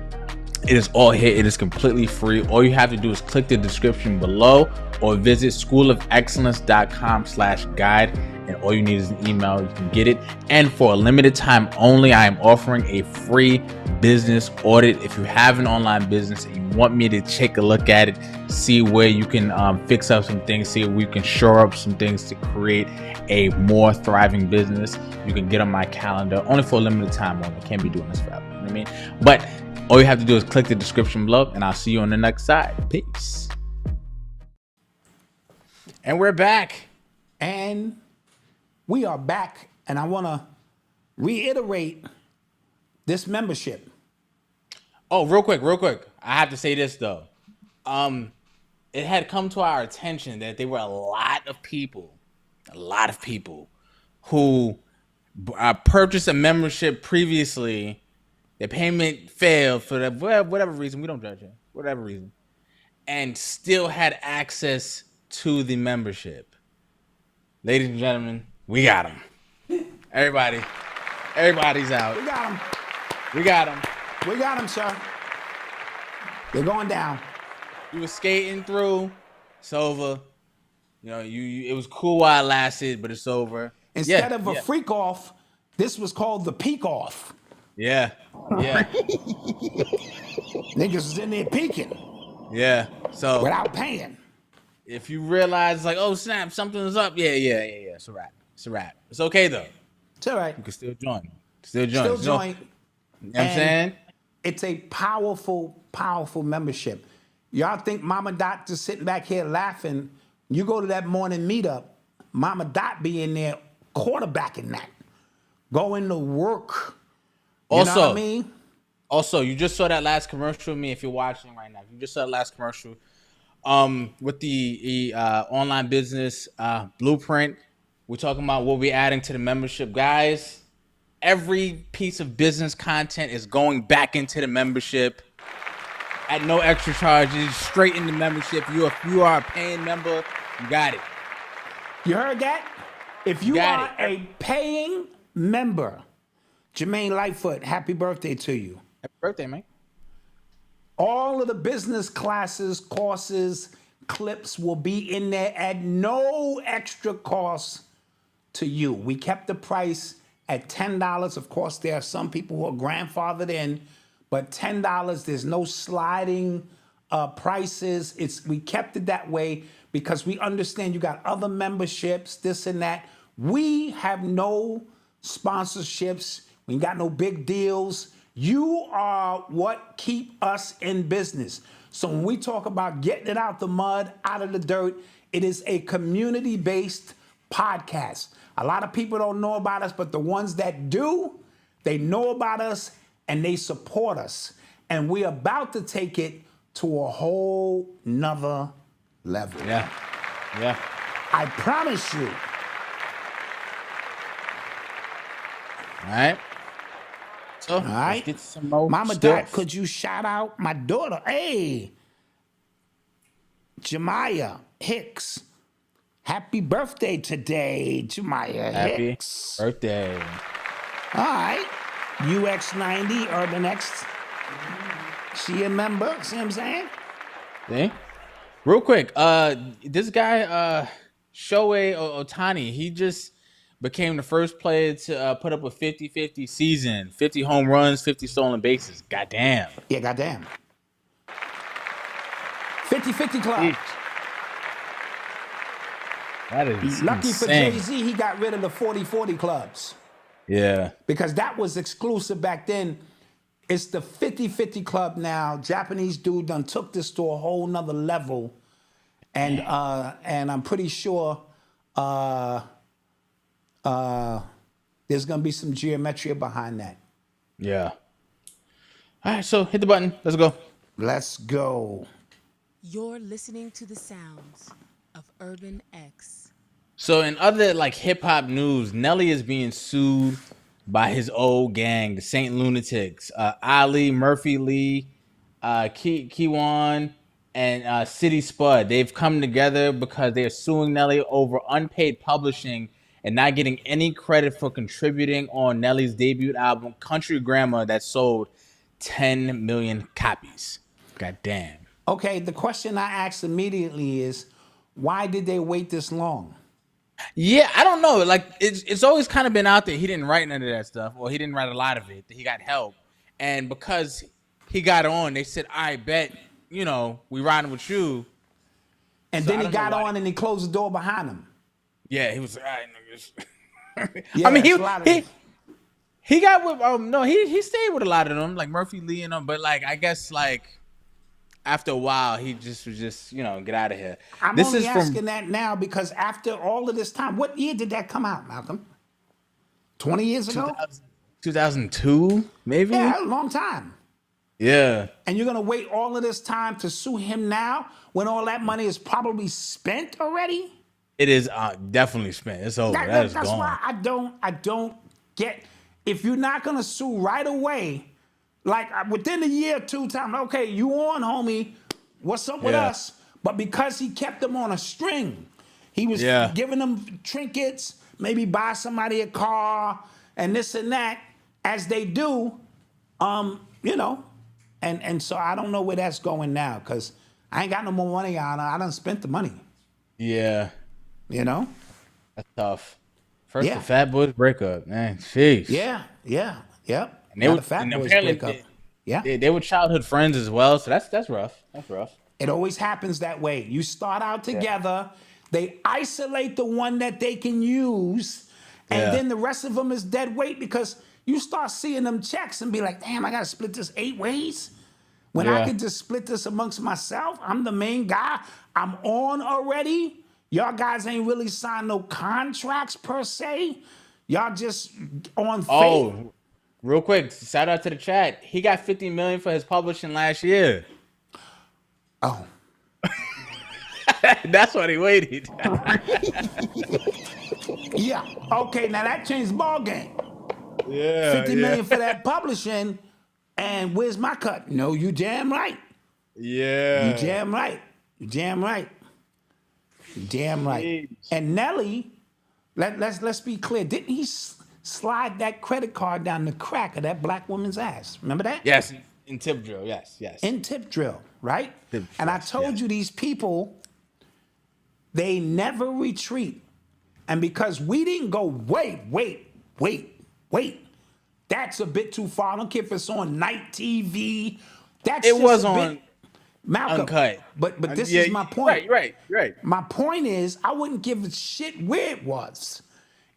It is all here. It is completely free. All you have to do is click the description below or visit schoolofexcellence.com/guide, and all you need is an email. You can get it. And for a limited time only, I am offering a free business audit. If you have an online business and you want me to take a look at it, see where you can fix up some things, see where we can shore up some things to create a more thriving business, you can get on my calendar only for a limited time only. Can't be doing this forever. You know what I mean? But all you have to do is click the description below, and I'll see you on the next side. Peace. And we're back. And we are back, and I want to reiterate this membership. Oh, real quick. I have to say this though. It had come to our attention that there were a lot of people who purchased a membership previously. The payment failed for whatever reason. We don't judge it. Whatever reason. And still had access to the membership. Ladies and gentlemen, we got them. Everybody's out. We got them. We got them. We got them, sir. They're going down. You were skating through. It's over. You know, it was cool while it lasted, but it's over. Instead of a freak off, this was called the peak off. Yeah. Niggas was in there peaking. Yeah. So without paying. If you realize, like, oh snap, something's up. Yeah. It's a wrap. It's okay though. It's all right. You can still join. Still join. You know what I'm saying? It's a powerful membership. Y'all think Mama Dot just sitting back here laughing? You go to that morning meetup, Mama Dot be in there quarterbacking that, going to work. You know what I mean? Also, you just saw that last commercial with me. If you're watching right now, you just saw that last commercial with the online business blueprint. We're talking about what we're adding to the membership, guys. Every piece of business content is going back into the membership at no extra charges, straight in the membership. If you are a paying member, you got it. You heard that? If you are a paying member, Jermaine Lightfoot, happy birthday to you. Happy birthday, man. All of the business classes, courses, clips will be in there at no extra cost to you. We kept the price at $10. Of course, there are some people who are grandfathered in, but $10, there's no sliding prices. We kept it that way because we understand you got other memberships, this and that. We have no sponsorships. We ain't got no big deals. You are what keep us in business. So when we talk about getting it out the mud, out of the dirt, it is a community-based podcast. A lot of people don't know about us, but the ones that do, they know about us and they support us. And we're about to take it to a whole nother level. Yeah. I promise you. All right. So, let's get some more Mama stuff. Dot, could you shout out my daughter? Hey, Jemiah Hicks. Happy birthday today, Jemiah Hicks. Happy birthday. All right. UX90, Urban X. She a member, see what I'm saying? See? Real quick, this guy, Showy Otani, he just became the first player to put up a 50-50 season, 50 home runs, 50 stolen bases. Goddamn. Yeah, goddamn. 50-50 club. That is Lucky insane. for Jay-Z, he got rid of the 40-40 clubs. Yeah. Because that was exclusive back then. It's the 50-50 club now. Japanese dude done took this to a whole nother level. And I'm pretty sure there's going to be some geometry behind that. Yeah. All right, so hit the button. Let's go. Let's go. You're listening to the sounds of Urban X. So in other like hip hop news, Nelly is being sued by his old gang, the Saint Lunatics. Ali, Murphy Lee, Kiwan, and City Spud. They've come together because they're suing Nelly over unpaid publishing and not getting any credit for contributing on Nelly's debut album, Country Grammar, that sold 10 million copies. God damn. Okay, the question I asked immediately is, why did they wait this long? Yeah, I don't know. Like, it's always kind of been out there. He didn't write none of that stuff, or he didn't write a lot of it. He got help. And because he got on, they said, I bet, we riding with you. And then he got on and he closed the door behind him. Yeah, he was like, all right, niggas. Yeah, I mean, he got with, he stayed with a lot of them, like Murphy Lee and them, but like, I guess, like, after a while, he just was just, get out of here. I'm This only is asking from that now because after all of this time, what year did that come out, Malcolm? 20 years ago? 2002, maybe? Yeah, a long time. Yeah. And you're gonna wait all of this time to sue him now when all that money is probably spent already? It is definitely spent. It's over. That is That's gone. why I don't get, if you're not gonna sue right away, like within a year or two time, okay, you on, homie, what's up with Yeah. us? But because he kept them on a string, he was Yeah. giving them trinkets, maybe buy somebody a car and this and that, as they do, and so I don't know where that's going now, because I ain't got no more money on her. I done spent the money, Yeah. That's tough. First, Yeah. the Fat Boys breakup, man. Jeez. Yeah, yep. And they Now were the Fat and Boys apparently break up. Yeah. they were childhood friends as well. So that's rough. That's rough. It always happens that way. You start out together, they isolate the one that they can use, and Yeah. then the rest of them is dead weight because you start seeing them checks and be like, damn, I gotta split this 8 ways. When I Yeah. could just split this amongst myself, I'm the main guy. I'm on already. Y'all guys ain't really signed no contracts per se. Y'all just on faith. Oh, real quick, shout out to the chat. He got $50 million for his publishing last year. Oh. That's what he waited. Yeah. Okay, now that changed the ball game. Yeah. 50 million for that publishing, and where's my cut? No, you damn right. Yeah. You damn right. You damn right. You damn right. Jeez. And Nelly, let's be clear. Didn't he slide that credit card down the crack of that black woman's ass? Remember that? Yes, in tip drill. Yes. In tip drill, right? Tip And I drill, told you these people, they never retreat. And because we didn't go, wait, that's a bit too far. I don't care if it's on night TV. That's It just was a on bit, Malcolm. Uncut. But this Yeah, is my point. Right. My point is, I wouldn't give a shit where it was.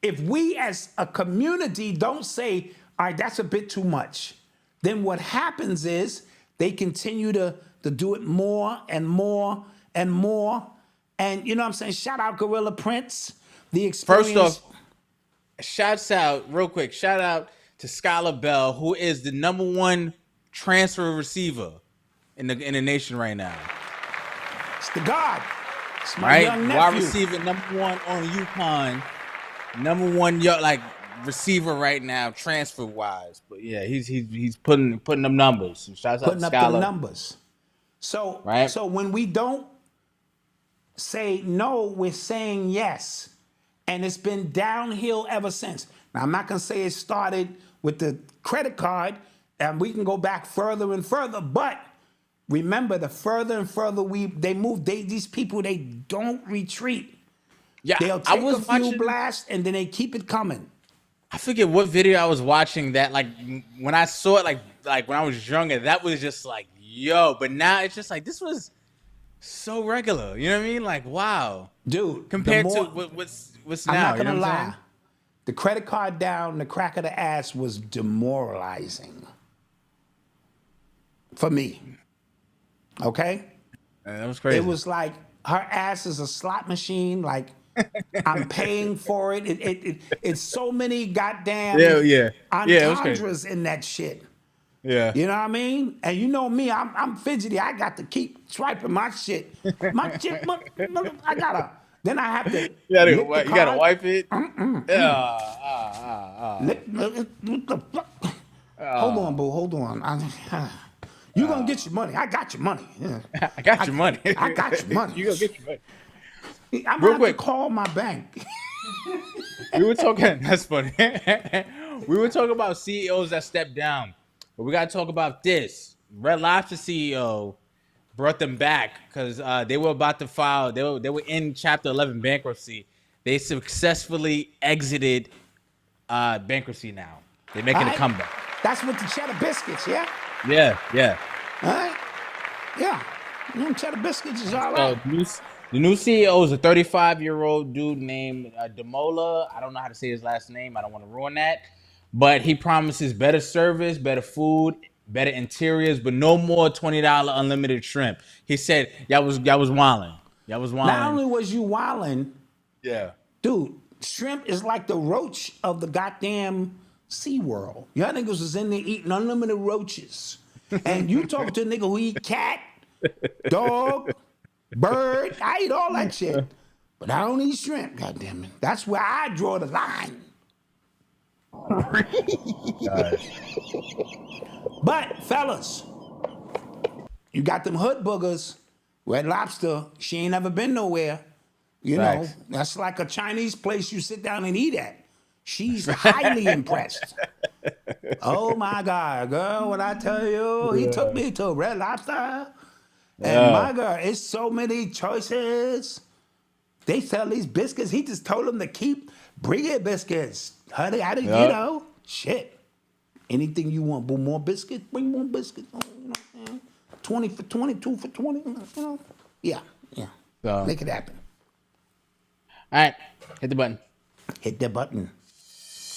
If we as a community don't say, all right, that's a bit too much, then what happens is they continue to do it more and more and more. And you know what I'm saying? Shout out Gorilla Prince. The experience. First off, shout out to Skylar Bell, who is the #1 transfer receiver in the nation right now. It's the God. It's my Right? young Wide nephew. receiver #1 on UConn. #1 receiver right now, transfer wise. But yeah, he's putting them numbers. So shouts out Putting to up Skylar. the numbers. So, Right. so when we don't say no, we're saying yes. And it's been downhill ever since. Now, I'm not going to say it started with the credit card, and we can go back further and further, but remember, the further and further they move, these people, they don't retreat. Yeah, They'll I take was a few watching. blasts, and then they keep it coming. I forget what video I was watching that, like, when I saw it, like when I was younger, that was just like, yo. But now it's just like, this was so regular. You know what I mean? Like, wow. Dude, Compared the to more- what's I'm now. not you know gonna what I'm lie. saying? The credit card down, the crack of the ass was demoralizing for me. Okay? Man, that was crazy. It was like her ass is a slot machine. Like I'm paying for it. It's so many goddamn Yeah, it was crazy. entendres in that shit. Yeah. You know what I mean? And you know me, I'm fidgety. I got to keep swiping my shit. My shit, I gotta. Then I have to. You gotta, lick the you gotta card. wipe it. What the fuck? Hold on, boo. Hold on. You gonna get your money? I got your money. Yeah. I got your money. I got your money. You gonna get your money. I'm Real gonna have quick. to call my bank. We were talking. That's funny. We were talking about CEOs that stepped down, but we gotta talk about this. Red Lobster CEO brought them back because they were about to file. They were in Chapter 11 bankruptcy. They successfully exited bankruptcy. Now they're making All a right. comeback. That's with the cheddar biscuits, yeah? Yeah. All right? Yeah. Them cheddar biscuits is all So right. the new CEO is a 35-year-old dude named Demola. I don't know how to say his last name. I don't want to ruin that. But he promises better service, better food, better interiors, but no more $20 unlimited shrimp. He said y'all was wilding. Y'all was wilding. Not only was you wilding, yeah, dude, shrimp is like the roach of the goddamn SeaWorld. Y'all niggas was in there eating unlimited roaches. And you talk to a nigga who eat cat, dog, bird. I eat all that shit. But I don't eat shrimp, goddamn it. That's where I draw the line. But, fellas, you got them hood boogers. Red Lobster, she ain't never been nowhere. You know, that's like a Chinese place you sit down and eat at. She's highly impressed. Oh my God, girl, what I tell you, he took me to Red Lobster. And my God, it's so many choices. They sell these biscuits. He just told them to keep bringing biscuits. Honey, I didn't, you know, shit. Anything you want, but more biscuits, bring more biscuits. You know what I'm saying? 20 for 22 for 20, you know? Yeah. So, make it happen. All right, hit the button. Hit the button.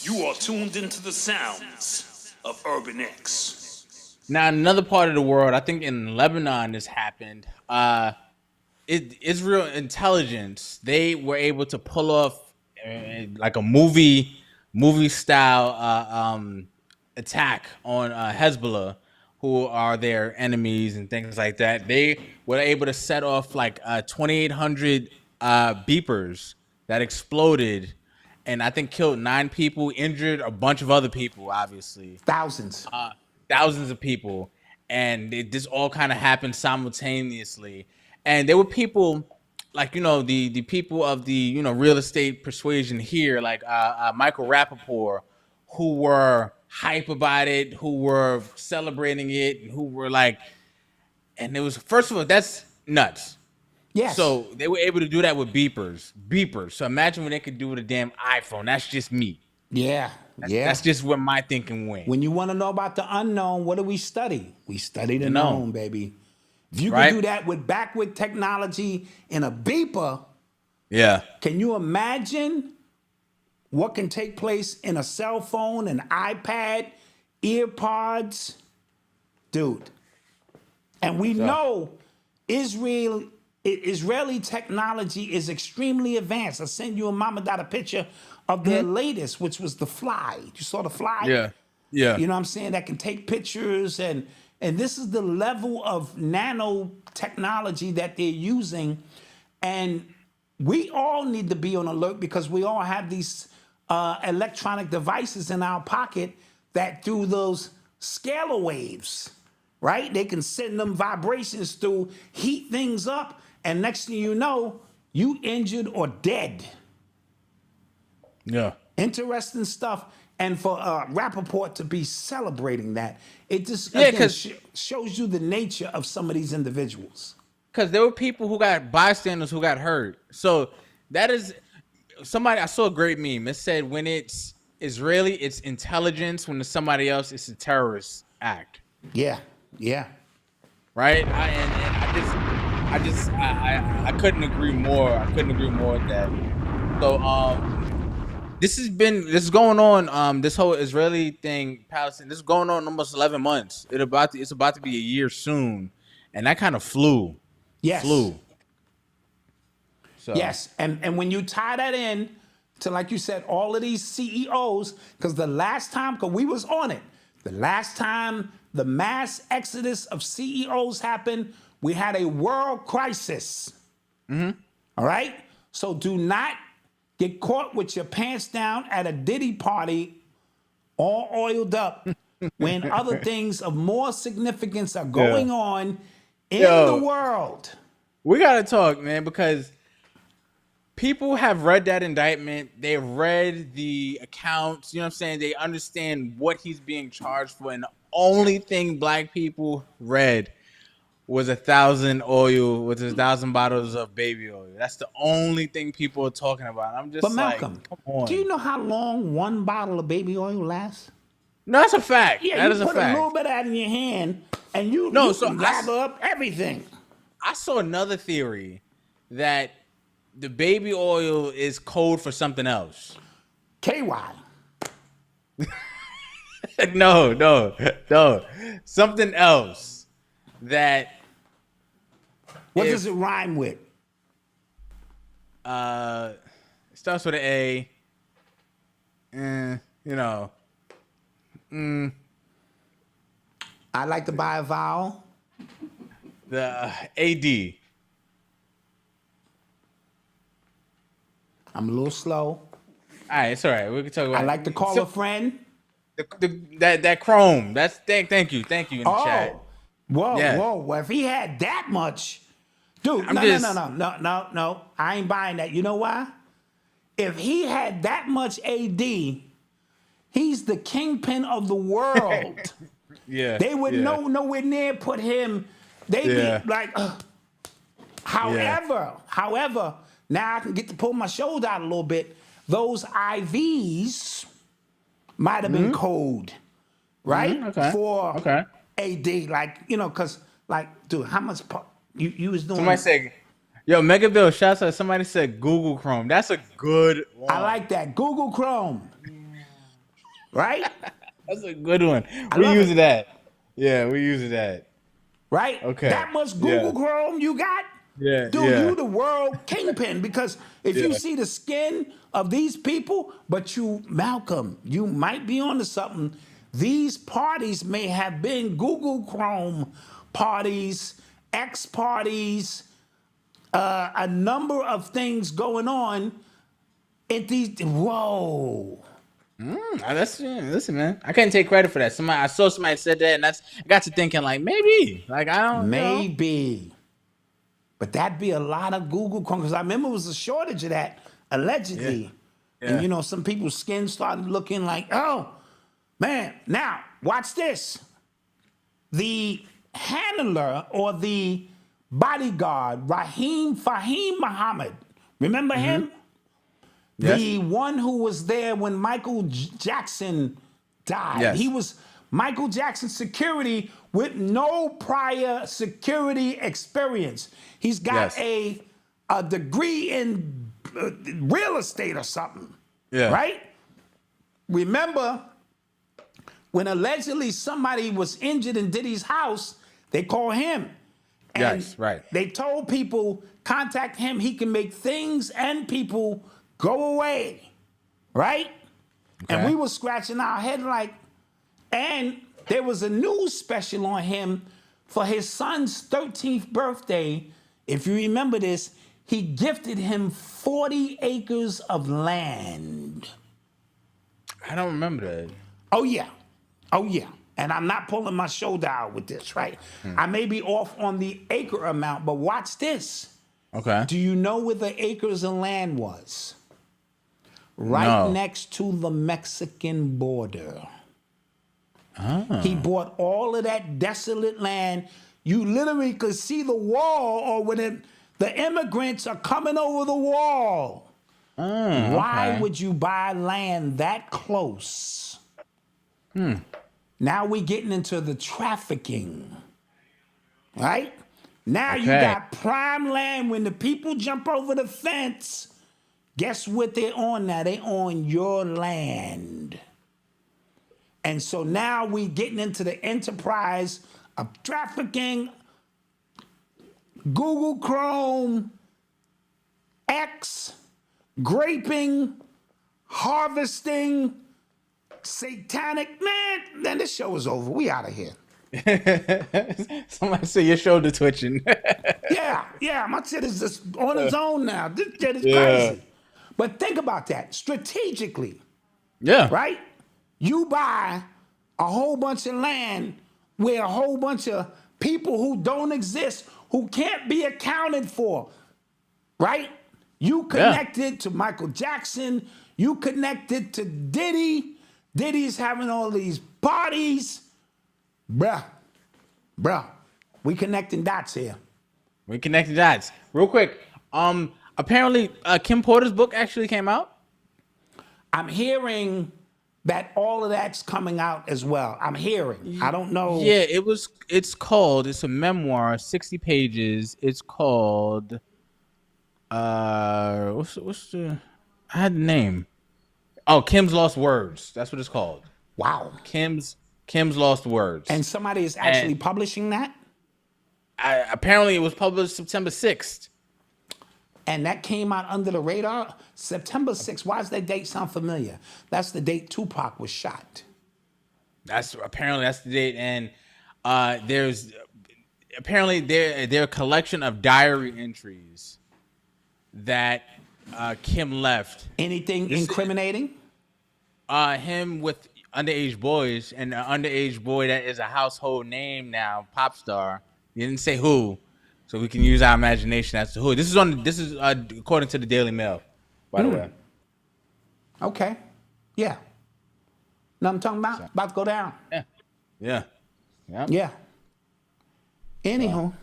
You are tuned into the sounds of Urban X. Now, another part of the world, I think in Lebanon this happened. Israel intelligence, they were able to pull off like a movie style attack on Hezbollah, who are their enemies and things like that. They were able to set off like 2,800 beepers that exploded, and I think killed 9 people, injured a bunch of other people, obviously. Thousands of people. And this all kind of happened simultaneously. And there were people like, you know, the people of the, you know, real estate persuasion here, like Michael Rappaport, who were hype about it, who were celebrating it, who were like, and it was, first of all, that's nuts. Yes. So they were able to do that with beepers. So imagine what they could do with a damn iPhone. That's just me. Yeah. That's just where my thinking went. When you want to know about the unknown, what do we study? We study the known, baby. If you can do that with backward technology in a beeper, can you imagine what can take place in a cell phone, an iPad, earpods? Dude. And we know Israeli technology is extremely advanced. I sent you and Mama Dot a picture of their latest, which was the fly. You saw the fly? Yeah. You know what I'm saying? That can take pictures, and this is the level of nanotechnology that they're using. And we all need to be on alert because we all have these electronic devices in our pocket that through those scalar waves, right? They can send them vibrations through, heat things up, and next thing you know, you injured or dead. Yeah. Interesting stuff. And for Rappaport to be celebrating that, it just shows you the nature of some of these individuals. Because there were people who got bystanders who got hurt. So that is somebody, I saw a great meme. It said when it's Israeli, it's intelligence. When it's somebody else, it's a terrorist act. Yeah. Right? I couldn't agree more. I couldn't agree more with that. So this is going on. This whole Israeli thing, Palestine. This is going on almost 11 months. It's about to be a year soon, and that kind of flew. Yes. So. Yes, and when you tie that in to, like you said, all of these CEOs, because the last time, because we was on it, the last time the mass exodus of CEOs happened, we had a world crisis. All right? So do not get caught with your pants down at a Diddy party, all oiled up, when other things of more significance are going on in the world. We got to talk, man, because people have read that indictment. They've read the accounts. You know what I'm saying? They understand what he's being charged for. And the only thing black people read was 1,000 bottles of baby oil. That's the only thing people are talking about. I'm just Malcolm, come on. Do you know how long one bottle of baby oil lasts? No, that's a fact. Yeah, that you is a put fact. a little bit of that in your hand, and you can gather up everything. I saw another theory that the baby oil is code for something else. KY. No. Something else that. What does it rhyme with? It starts with an A. You know. I like to buy a vowel. The AD. I'm a little slow. All right, it's all right. We can talk about. I like to call a friend. That Chrome. That's thank you in the chat. Whoa. Yeah. Well, if he had that much, dude, I'm no. I ain't buying that. You know why? If he had that much AD, he's the kingpin of the world. Yeah. They would nowhere near put him. They'd be like, however, now I can get to pull my shoulder out a little bit. Those IVs might have been code, right? For AD, like, you know, because, like, dude, how much you was doing? Somebody said, yo, Megaville, shouts out. Somebody said Google Chrome. That's a good one. I like that. Google Chrome. Right? That's a good one. We using that. Yeah, we using that. Right? Okay. That much Google Chrome you got? Yeah. Dude, you the world kingpin, because if you see the skin of these people, but you, Malcolm, you might be onto something. These parties may have been Google Chrome parties, X parties, a number of things going on at these. Whoa. Listen, man. I couldn't take credit for that. I saw somebody said that, and I got to thinking, like, maybe. Like, I don't know. Maybe. But that'd be a lot of Google Chrome, because I remember it was a shortage of that, allegedly. Yeah. And, you know, some people's skin started looking like, oh, man. Now, watch this. The handler or the bodyguard, Fahim Muhammad, remember him? Yes. The one who was there when Michael Jackson died. Yes. He was Michael Jackson's security with no prior security experience. He's got a degree in real estate or something. Yeah. Right? Remember when allegedly somebody was injured in Diddy's house, they called him. And yes, right. They told people, contact him. He can make things and people go away. Right? Okay. And we were scratching our head like, and there was a news special on him for his son's 13th birthday. If you remember this, he gifted him 40 acres of land. I don't remember that. Oh, yeah. And I'm not pulling my shoulder out with this, right? I may be off on the acre amount, but watch this. Okay. Do you know where the acres of land was? Right next to the Mexican border. He bought all of that desolate land. You literally could see the wall, or when the immigrants are coming over the wall. Why would you buy land that close? Now we getting into the trafficking. Right? Now you got prime land. When the people jump over the fence, guess what they're on now? They on your land. And so now we getting into the enterprise of trafficking, Google Chrome, X, graping, harvesting, satanic. Man, then this show is over. We out of here. Somebody say your shoulder twitching. yeah, my shit is just on its own now. This shit is crazy. But think about that strategically. Yeah. Right? You buy a whole bunch of land where a whole bunch of people who don't exist, who can't be accounted for, right? You connected to Michael Jackson. You connected to Diddy. Diddy's having all these parties. Bruh. We connecting dots here. We connecting dots. Real quick. Apparently, Kim Porter's book actually came out. I'm hearing that all of that's coming out as well. I'm hearing. I don't know. Yeah, it's a memoir, 60 pages. It's called what's the I had the name. Oh, Kim's Lost Words. That's what it's called. Wow. Kim's lost words. And somebody is actually publishing that? Apparently it was published September 6th. And that came out under the radar? September 6th. Why does that date sound familiar? That's the date Tupac was shot. That's the date. And there's apparently there are a collection of diary entries that Kim left. Anything incriminating? Him with underage boys, and an underage boy that is a household name now, pop star. He didn't say who, so we can use our imagination as to who. This is according to the Daily Mail, by the way. Okay. Yeah. Know what I'm talking about? About to go down. Yeah. Yeah. Anywho.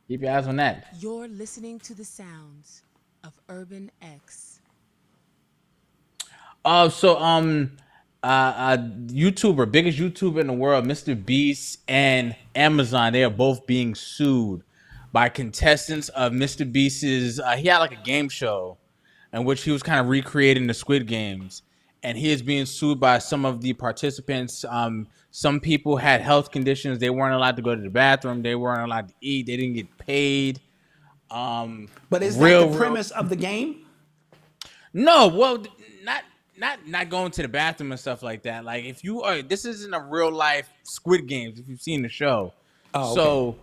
Keep your eyes on that. You're listening to the sounds of Urban X. YouTuber, biggest YouTuber in the world, Mr. Beast and Amazon, they are both being sued by contestants of Mr. Beast's. He had like a game show in which he was kind of recreating the Squid Games, and he is being sued by some of the participants. Some people had health conditions; they weren't allowed to go to the bathroom, they weren't allowed to eat, they didn't get paid. But is that the premise of the game? No, well, not going to the bathroom and stuff like that. Like if you are, this isn't a real life Squid Games. If you've seen the show, so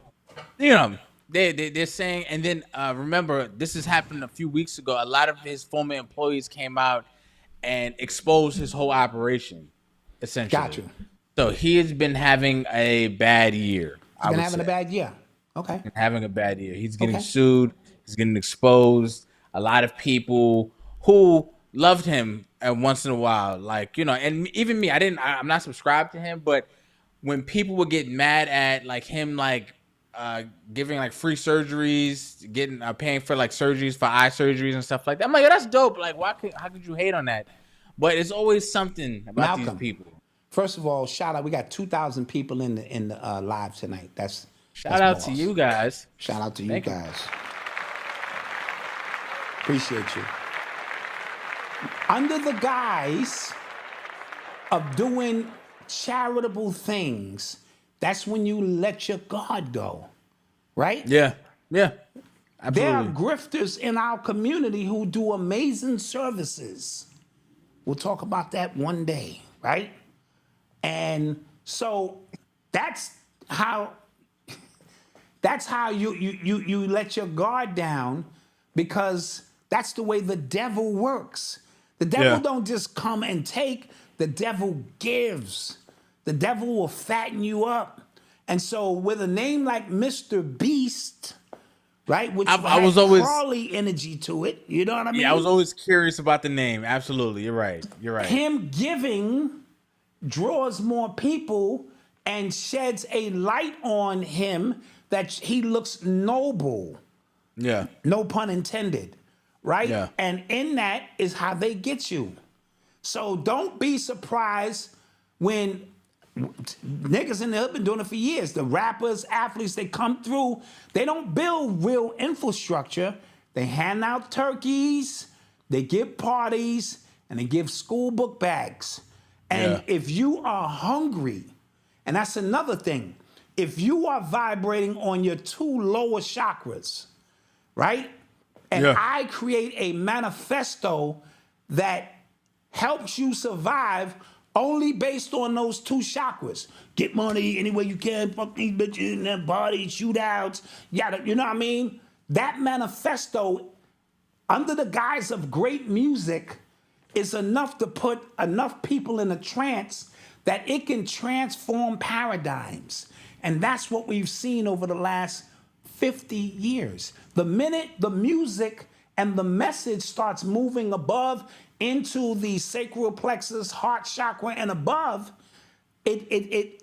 you know they're saying. And then remember, this has happened a few weeks ago. A lot of his former employees came out and exposed his whole operation. Essentially, Got you. So he has been having a bad year. He's been having a bad year. Okay. Having a bad year. He's getting sued. He's getting exposed. A lot of people who loved him once in a while, like, you know, and even me, I'm not subscribed to him, but when people would get mad at like him, like giving like free surgeries, getting paying for like surgeries for eye surgeries and stuff like that, I'm like, yo, that's dope. Like, how could you hate on that? But it's always something about these people. First of all, shout out. We got 2,000 people in the live tonight. Shout out to you guys. Shout out to you guys. Appreciate you. Under the guise of doing charitable things, that's when you let your guard go, right? Yeah, absolutely. There are grifters in our community who do amazing services. We'll talk about that one day, right? And so that's how you let your guard down, because that's the way the devil works. The devil don't just come and take, the devil gives. The devil will fatten you up. And so with a name like Mr. Beast, right, which I was always Carly energy to it, you know what I mean? Yeah, I was always curious about the name. Absolutely, you're right. Him giving draws more people and sheds a light on him that he looks noble. Yeah. No pun intended. Right? Yeah. And in that is how they get you. So don't be surprised when niggas in the hood been doing it for years. The rappers, athletes, they come through. They don't build real infrastructure. They hand out turkeys, they give parties, and they give school book bags. And if you are hungry, and that's another thing, if you are vibrating on your two lower chakras, right? And I create a manifesto that helps you survive only based on those two chakras. Get money any way you can, fuck these bitches in their body, shootouts, yada, you know what I mean? That manifesto, under the guise of great music, is enough to put enough people in a trance that it can transform paradigms. And that's what we've seen over the last 50 years. The minute the music and the message starts moving above into the sacral plexus, heart chakra, and above, the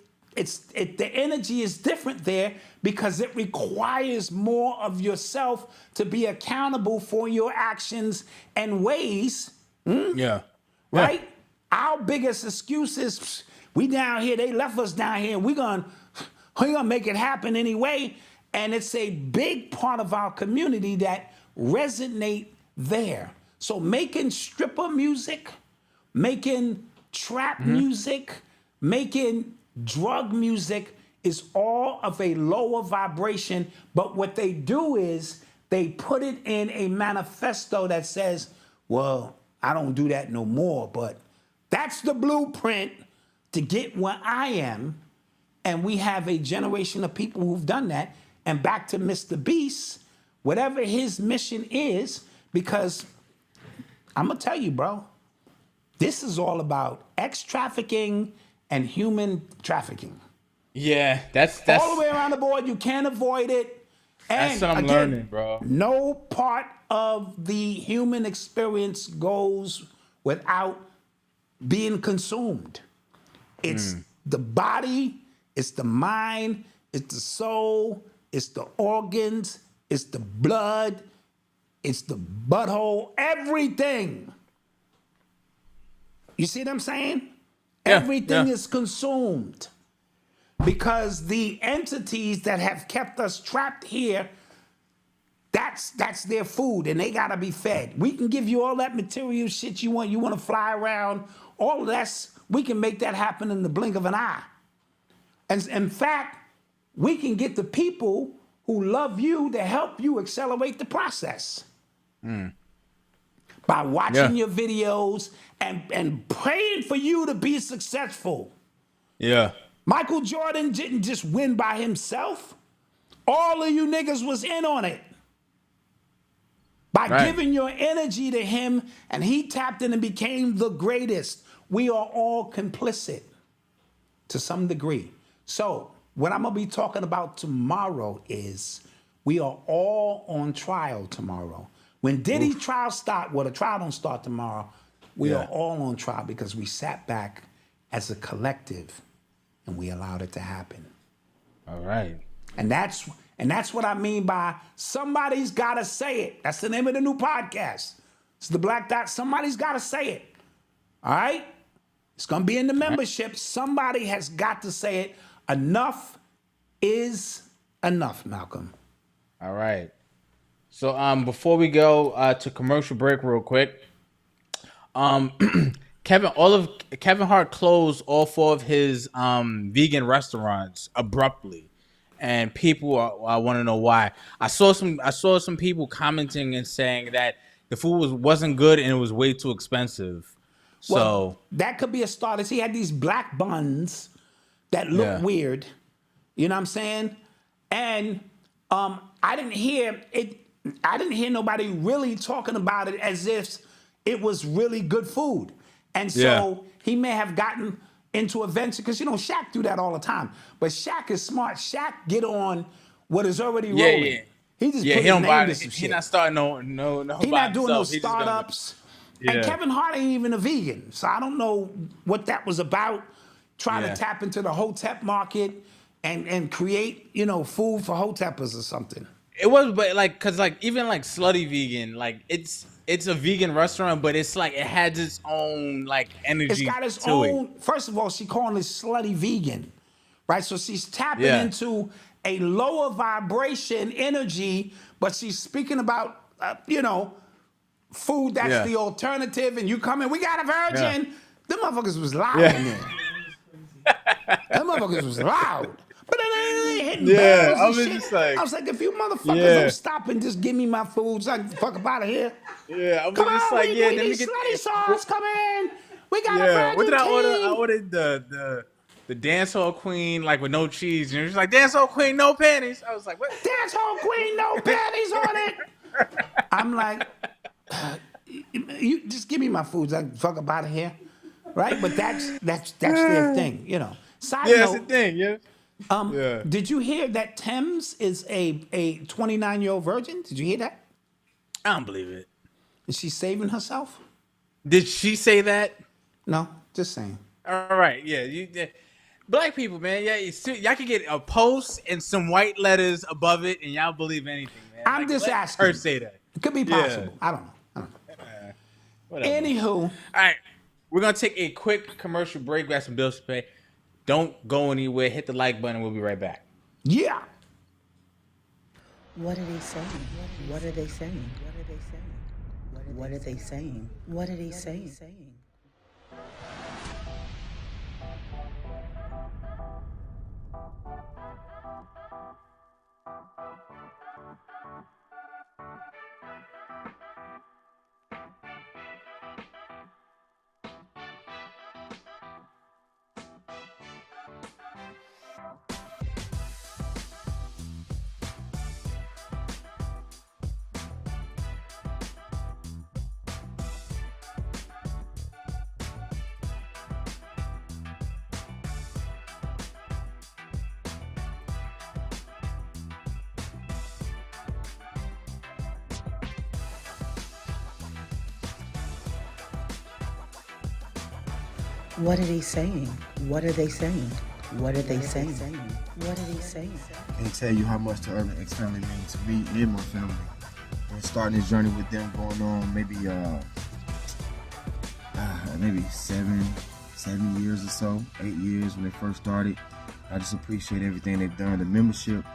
energy is different there because it requires more of yourself to be accountable for your actions and ways. Right? Our biggest excuse is we down here, they left us down here, and we're gonna make it happen anyway. And it's a big part of our community that resonate there. So making stripper music, making trap music, making drug music is all of a lower vibration, but what they do is they put it in a manifesto that says, well, I don't do that no more, but that's the blueprint to get where I am. And we have a generation of people who've done that. And back to Mr. Beast, whatever his mission is, because I'm going to tell you, bro, this is all about trafficking and human trafficking. Yeah, that's all the way around the board. You can't avoid it. And that's what I'm learning, bro. No part of the human experience goes without being consumed. It's the body, it's the mind, it's the soul, it's the organs, it's the blood, it's the butthole, everything. You see what I'm saying? Yeah, Everything is consumed because the entities that have kept us trapped here, that's their food and they gotta be fed. We can give you all that material shit you want. You want to fly around, all of that, we can make that happen in the blink of an eye. And in fact, we can get the people who love you to help you accelerate the process. By watching your videos and praying for you to be successful. Yeah. Michael Jordan didn't just win by himself. All of you niggas was in on it. By giving your energy to him, and he tapped in and became the greatest. We are all complicit to some degree. So what I'm going to be talking about tomorrow is we are all on trial tomorrow. When Diddy's trial start, well, the trial don't start tomorrow. We are all on trial because we sat back as a collective and we allowed it to happen. All right. And that's what I mean by somebody's got to say it. That's the name of the new podcast. It's the Black Dot. Somebody's got to say it. All right? It's going to be in the membership. Somebody has got to say it. Enough is enough, Malcolm. All right. So before we go to commercial break real quick, Kevin Hart closed all 4 of his vegan restaurants abruptly. And people I want to know why. I saw some people commenting and saying that the food wasn't good and it was way too expensive. Well, that could be a start. He had these black buns that look weird. You know what I'm saying? And I didn't hear nobody really talking about it as if it was really good food. And so he may have gotten into a venture, because Shaq do that all the time. But Shaq is smart. Shaq get on what is already rolling. Yeah. He just he put his don't name buy to it. some He shit. not starting no. He not doing no startups. And Yeah. Kevin Hart ain't even a vegan. So I don't know what that was about, trying to tap into the Hotep market and create, food for Hoteppers or something. It was, but cause even Slutty Vegan, it's a vegan restaurant, but it's it has its own energy. It's got its own. First of all, she calling it Slutty Vegan, right? So she's tapping into a lower vibration energy, but she's speaking about food that's the alternative. And you come in, we got a virgin. Them motherfuckers was loud in there. Them motherfuckers was loud. But then they hitting bells and shit. I was like, if you motherfuckers don't stop and just give me my food so I can fuck up out of here. Yeah, I was Come just on, we let need me get slutty sauce. Come in. We got a virgin What did I order? king. I ordered the dancehall queen with no cheese, and she's like, dancehall queen, no panties. I was like, what? Dancehall queen, no panties on it. I'm like, you just give me my food so I can fuck up out of here, right? But that's their thing, Side note, that's the thing, Did you hear that Thames is a 29-year-old virgin? Did you hear that? I don't believe it. Is she saving herself? Did she say that? No, just saying. All right, black people, man, y'all can get a post and some white letters above it, and y'all believe anything, man. I'm just asking. Her say that. It could be possible. I don't know. Whatever. Anywho. All right, we're gonna take a quick commercial break. We got some bills to pay. Don't go anywhere. Hit the like button. We'll be right back. Yeah. What are they saying? What are they saying? What are they saying? What are they saying? What are they saying? What are they saying? What are they saying? What are they saying? What are they saying? Can't tell you how much the Urban X family means to me and my family. And starting this journey with them going on maybe seven years or so, 8 years when they first started. I just appreciate everything they've done, the membership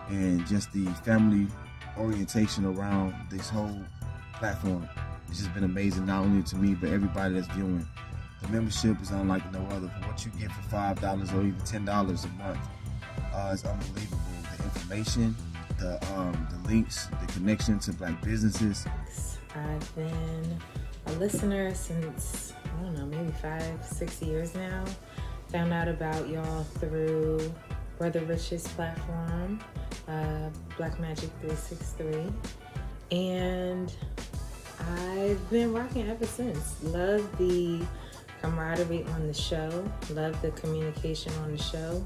and just the family orientation around this whole platform. It's just been amazing, not only to me, but everybody that's viewing. The membership is unlike no other. For what you get for $5 or even $10 a month, it's unbelievable. The information, the links, the connection to Black businesses. I've been a listener since, I don't know, maybe 5-6 years now. Found out about y'all through Brother Rich's platform, Black Magic 363. And I've been rocking ever since. Love the camaraderie on the show, love the communication on the show.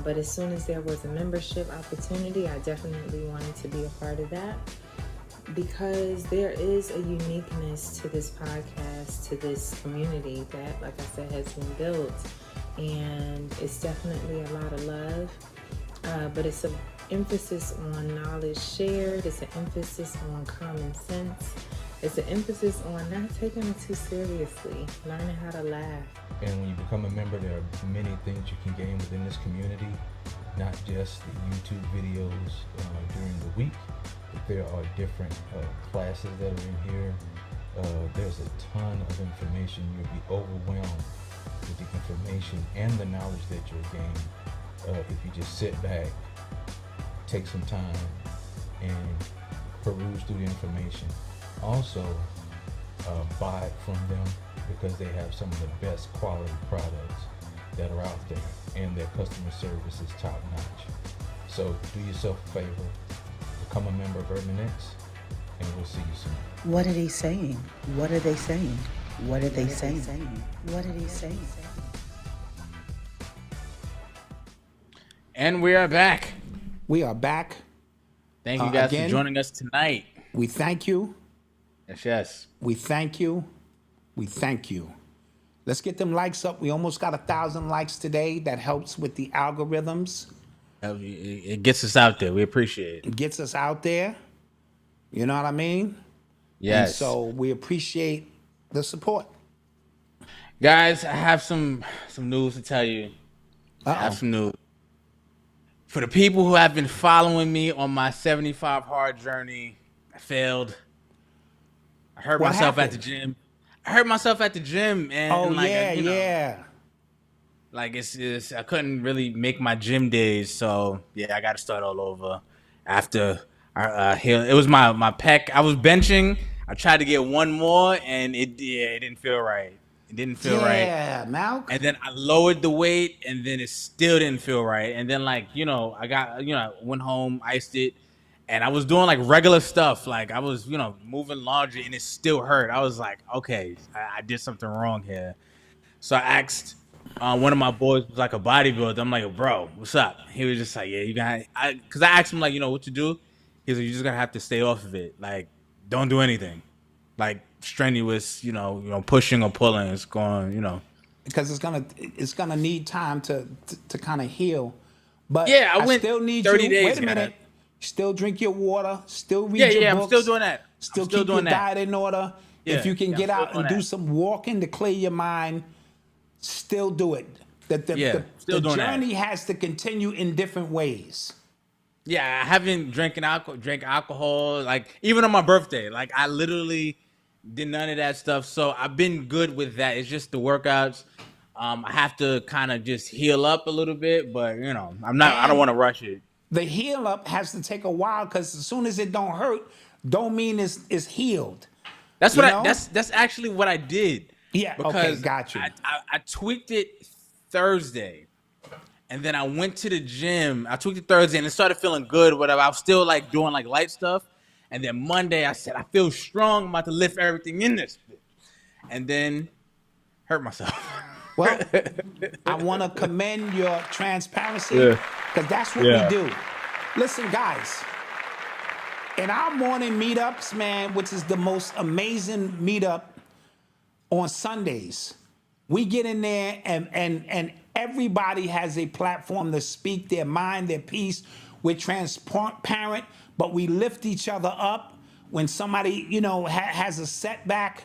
But as soon as there was a membership opportunity, I definitely wanted to be a part of that, because there is a uniqueness to this podcast, to this community that, like I said, has been built. And it's definitely a lot of love, but it's an emphasis on knowledge shared. It's an emphasis on common sense. It's an emphasis on not taking it too seriously, learning how to laugh. And when you become a member, there are many things you can gain within this community, not just the YouTube videos during the week, but there are different classes that are in here. There's a ton of information. You'll be overwhelmed with the information and the knowledge that you'll gain if you just sit back, take some time, and peruse through the information. Also, buy it from them, because they have some of the best quality products that are out there, and their customer service is top notch. So do yourself a favor, become a member of Urban X, and we'll see you soon. What are they saying? What are they saying? What are they saying? What are they saying? And we are back. We are back. Thank you guys again, for joining us tonight. We thank you. Yes. We thank you. We thank you. Let's get them likes up. We almost got 1,000 likes today. That helps with the algorithms. It gets us out there. We appreciate it. It gets us out there. You know what I mean? Yes. And so we appreciate the support. Guys, I have some news to tell you. Uh-oh. I have some news. For the people who have been following me on my 75 hard journey, I failed. I hurt myself at the gym. And like it's I couldn't really make my gym days, so yeah, I got to start all over. After it was my pec. I was benching. I tried to get one more, and it didn't feel right. It didn't feel right. Yeah, Malc. And then I lowered the weight, and then it still didn't feel right. And then I went home, iced it. And I was doing like regular stuff. Like I was, moving laundry, and it still hurt. I was like, okay, I did something wrong here. So I asked one of my boys, was like a bodybuilder. I'm like, bro, what's up? He was just like, yeah, you got, because I asked him like, what to do. He's like, you just gonna have to stay off of it. Like, don't do anything, like strenuous, pushing or pulling. It's going, because it's gonna need time to kind of heal. But yeah, I went still need 30 you. days. Wait a minute. Still drink your water. Still read your books. I'm still doing that. Still keep your diet in order. Yeah, if you can get out and do some walking to clear your mind, still do it. The journey has to continue in different ways. Yeah, I haven't drank alcohol, like even on my birthday. Like I literally did none of that stuff. So I've been good with that. It's just the workouts. I have to kind of just heal up a little bit, but I don't want to rush it. The heal up has to take a while, because as soon as it don't hurt, don't mean it's healed. That's what that's actually what I did. Yeah, because okay, got you. I tweaked it Thursday, and then I went to the gym. I tweaked it Thursday, and it started feeling good. Whatever. I was still like doing like light stuff, and then Monday I said I feel strong. I'm about to lift everything in this, and then hurt myself. Well, I want to commend your transparency, because that's what we do. Listen, guys, in our morning meetups, man, which is the most amazing meetup on Sundays, we get in there and everybody has a platform to speak their mind, their piece. We're transparent, but we lift each other up when somebody, has a setback.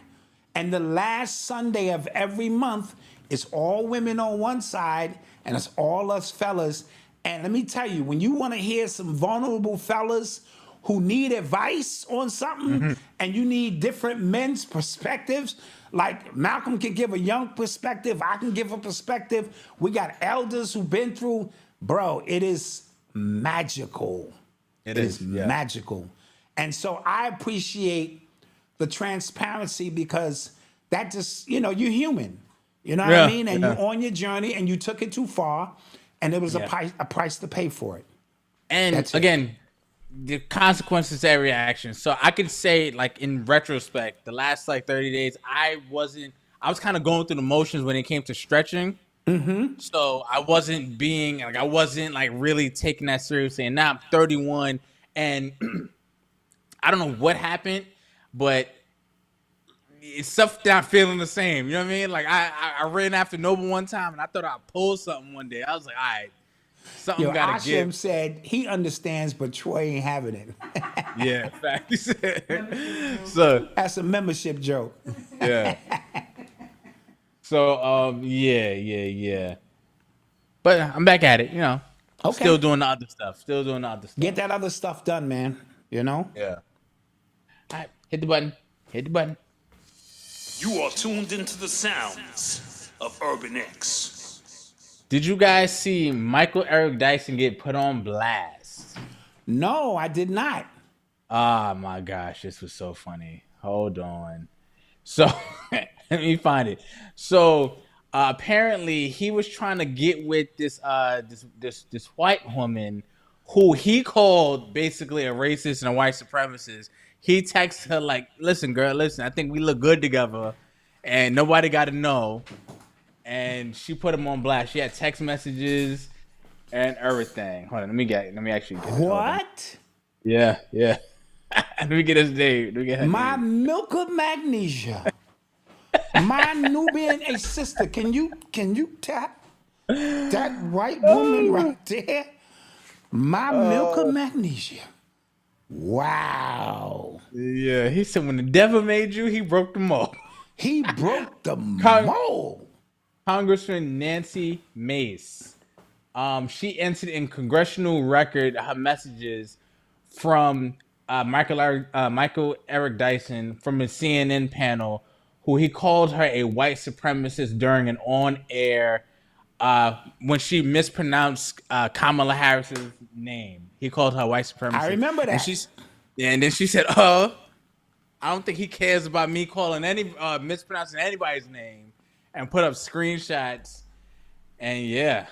And the last Sunday of every month is all women on one side and it's all us fellas. And let me tell you, when you want to hear some vulnerable fellas who need advice on something and you need different men's perspectives, like Malcolm can give a young perspective, I can give a perspective. We got elders who've been through, bro, it is magical. It is magical. And so I appreciate the transparency because that just, you're human. You know what I mean? And you're on your journey and you took it too far and there was a price to pay for it. And again, the consequences to every action. So I could say, like, in retrospect, the last 30 days, I was kind of going through the motions when it came to stretching. So I wasn't really taking that seriously. And now I'm 31 and I don't know what happened, but it's stuff that I'm feeling the same. You know what I mean? Like I ran after Noble one time and I thought I'd pull something one day. I was like, all right, something gotta give. Ashim said he understands, but Troy ain't having it. Yeah, facts. So that's a membership joke. Yeah. So yeah. But I'm back at it, Okay. Still doing the other stuff. Get that other stuff done, man. Yeah. All right, hit the button. You are tuned into the sounds of Urban X. Did you guys see Michael Eric Dyson get put on blast? No, I did not. Oh my gosh, this was so funny. Hold on. So let me find it. So apparently he was trying to get with this white woman who he called basically a racist and a white supremacist. He texted her like, listen, girl, I think we look good together and nobody got to know. And she put him on blast. She had text messages and everything. Hold on, let me actually get it. What? Yeah. Let me get his name. My milk of magnesia. My Nubian sister. Can you tap that white woman right there? My milk of magnesia. Wow. Yeah, he said when the devil made you, he broke the mold. He broke the mold. Congressman Nancy Mace. She entered in congressional record her messages from Michael Eric Dyson from a CNN panel, who he called her a white supremacist during an on-air when she mispronounced Kamala Harris's name. He called her white supremacist. I remember that. And then she said, I don't think he cares about me calling mispronouncing anybody's name, and put up screenshots. And yeah.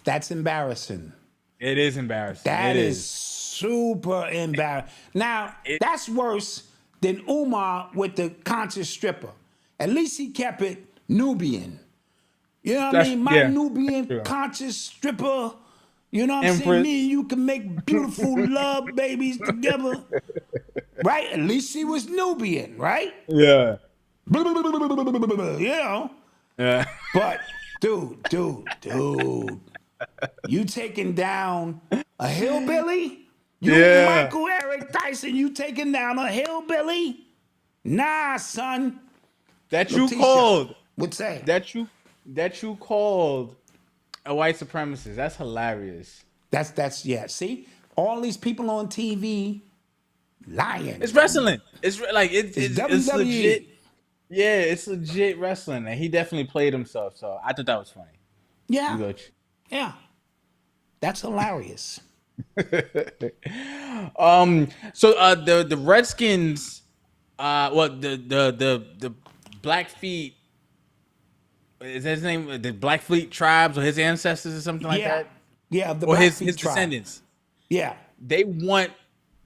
That's embarrassing. It is embarrassing. That is super embarrassing. Now, that's worse than Umar with the conscious stripper. At least he kept it Nubian. You know what I mean? My Nubian conscious stripper. You know what I'm saying? Me and you can make beautiful love babies together. Right? At least he was Nubian, right? Yeah. Yeah. But, dude. You taking down a hillbilly? Michael Eric Dyson, you taking down a hillbilly? Nah, son. That you called. Would say. That you called a white supremacist. That's hilarious. That's See? All these people on TV lying. It's wrestling. It's WWE. Legit. Yeah, it's legit wrestling. And he definitely played himself. So I thought that was funny. Yeah. Yeah. That's hilarious. So the Redskins, the Blackfeet, is that his name? The Blackfeet tribes or his ancestors or something like that? Yeah, the or his Blackfeet tribe. descendants. Yeah. They want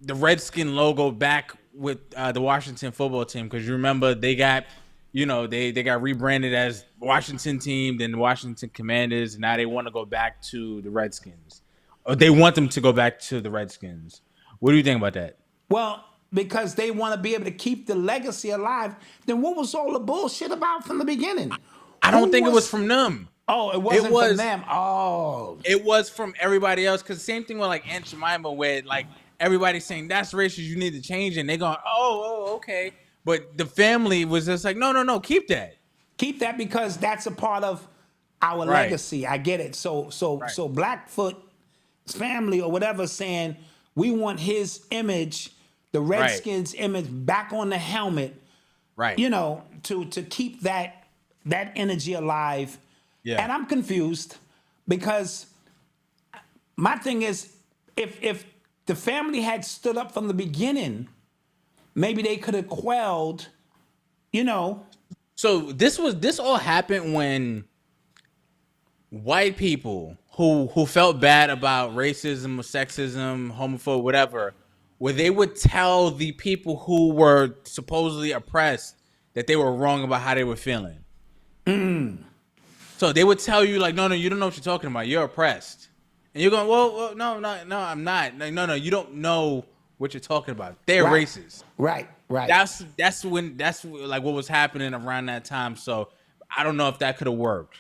the Redskin logo back with the Washington football team, because you remember they got, they got rebranded as Washington team, then the Washington Commanders, and now they want to go back to the Redskins. Or they want them to go back to the Redskins. What do you think about that? Well, because they want to be able to keep the legacy alive, then what was all the bullshit about from the beginning? I don't think it was from them. Oh, it wasn't from them. Oh, it was from everybody else. Cause same thing with like Aunt Jemima, where like everybody's saying that's racist, you need to change it. And they're going, oh, okay. But the family was just like, no, keep that. Keep that because that's a part of our legacy. I get it. So Blackfoot's family or whatever saying we want his image, the Redskins image, back on the helmet. Right. You know, to keep that energy alive. Yeah. And I'm confused because my thing is if the family had stood up from the beginning, maybe they could have quelled, you know. So this all happened when white people who felt bad about racism or sexism, homophobia, whatever, where they would tell the people who were supposedly oppressed that they were wrong about how they were feeling. So they would tell you like, no, you don't know what you're talking about. You're oppressed. And you're going, well, no, I'm not. Like, no, you don't know what you're talking about. They're racist. Right. That's like what was happening around that time. So I don't know if that could have worked.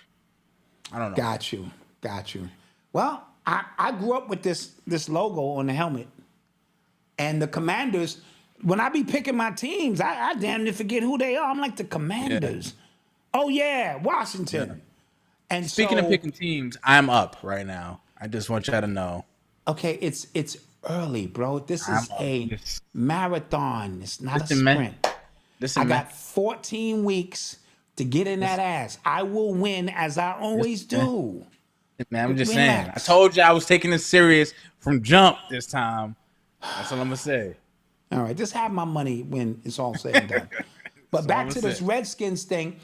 I don't know. Got you. Well, I grew up with this logo on the helmet. And the Commanders, when I be picking my teams, I damn near forget who they are. I'm like, the Commanders. Yeah. Oh, yeah, Washington. Yeah. And speaking of picking teams, I'm up right now. I just want y'all to know. Okay, it's early, bro. This is a marathon. It's not a sprint. I got 14 weeks to get in that ass. I will win as I always do. Man, I'm just saying. I told you I was taking it serious from jump this time. That's all I'm going to say. All right, just have my money when it's all said and done. But back to this Redskins thing.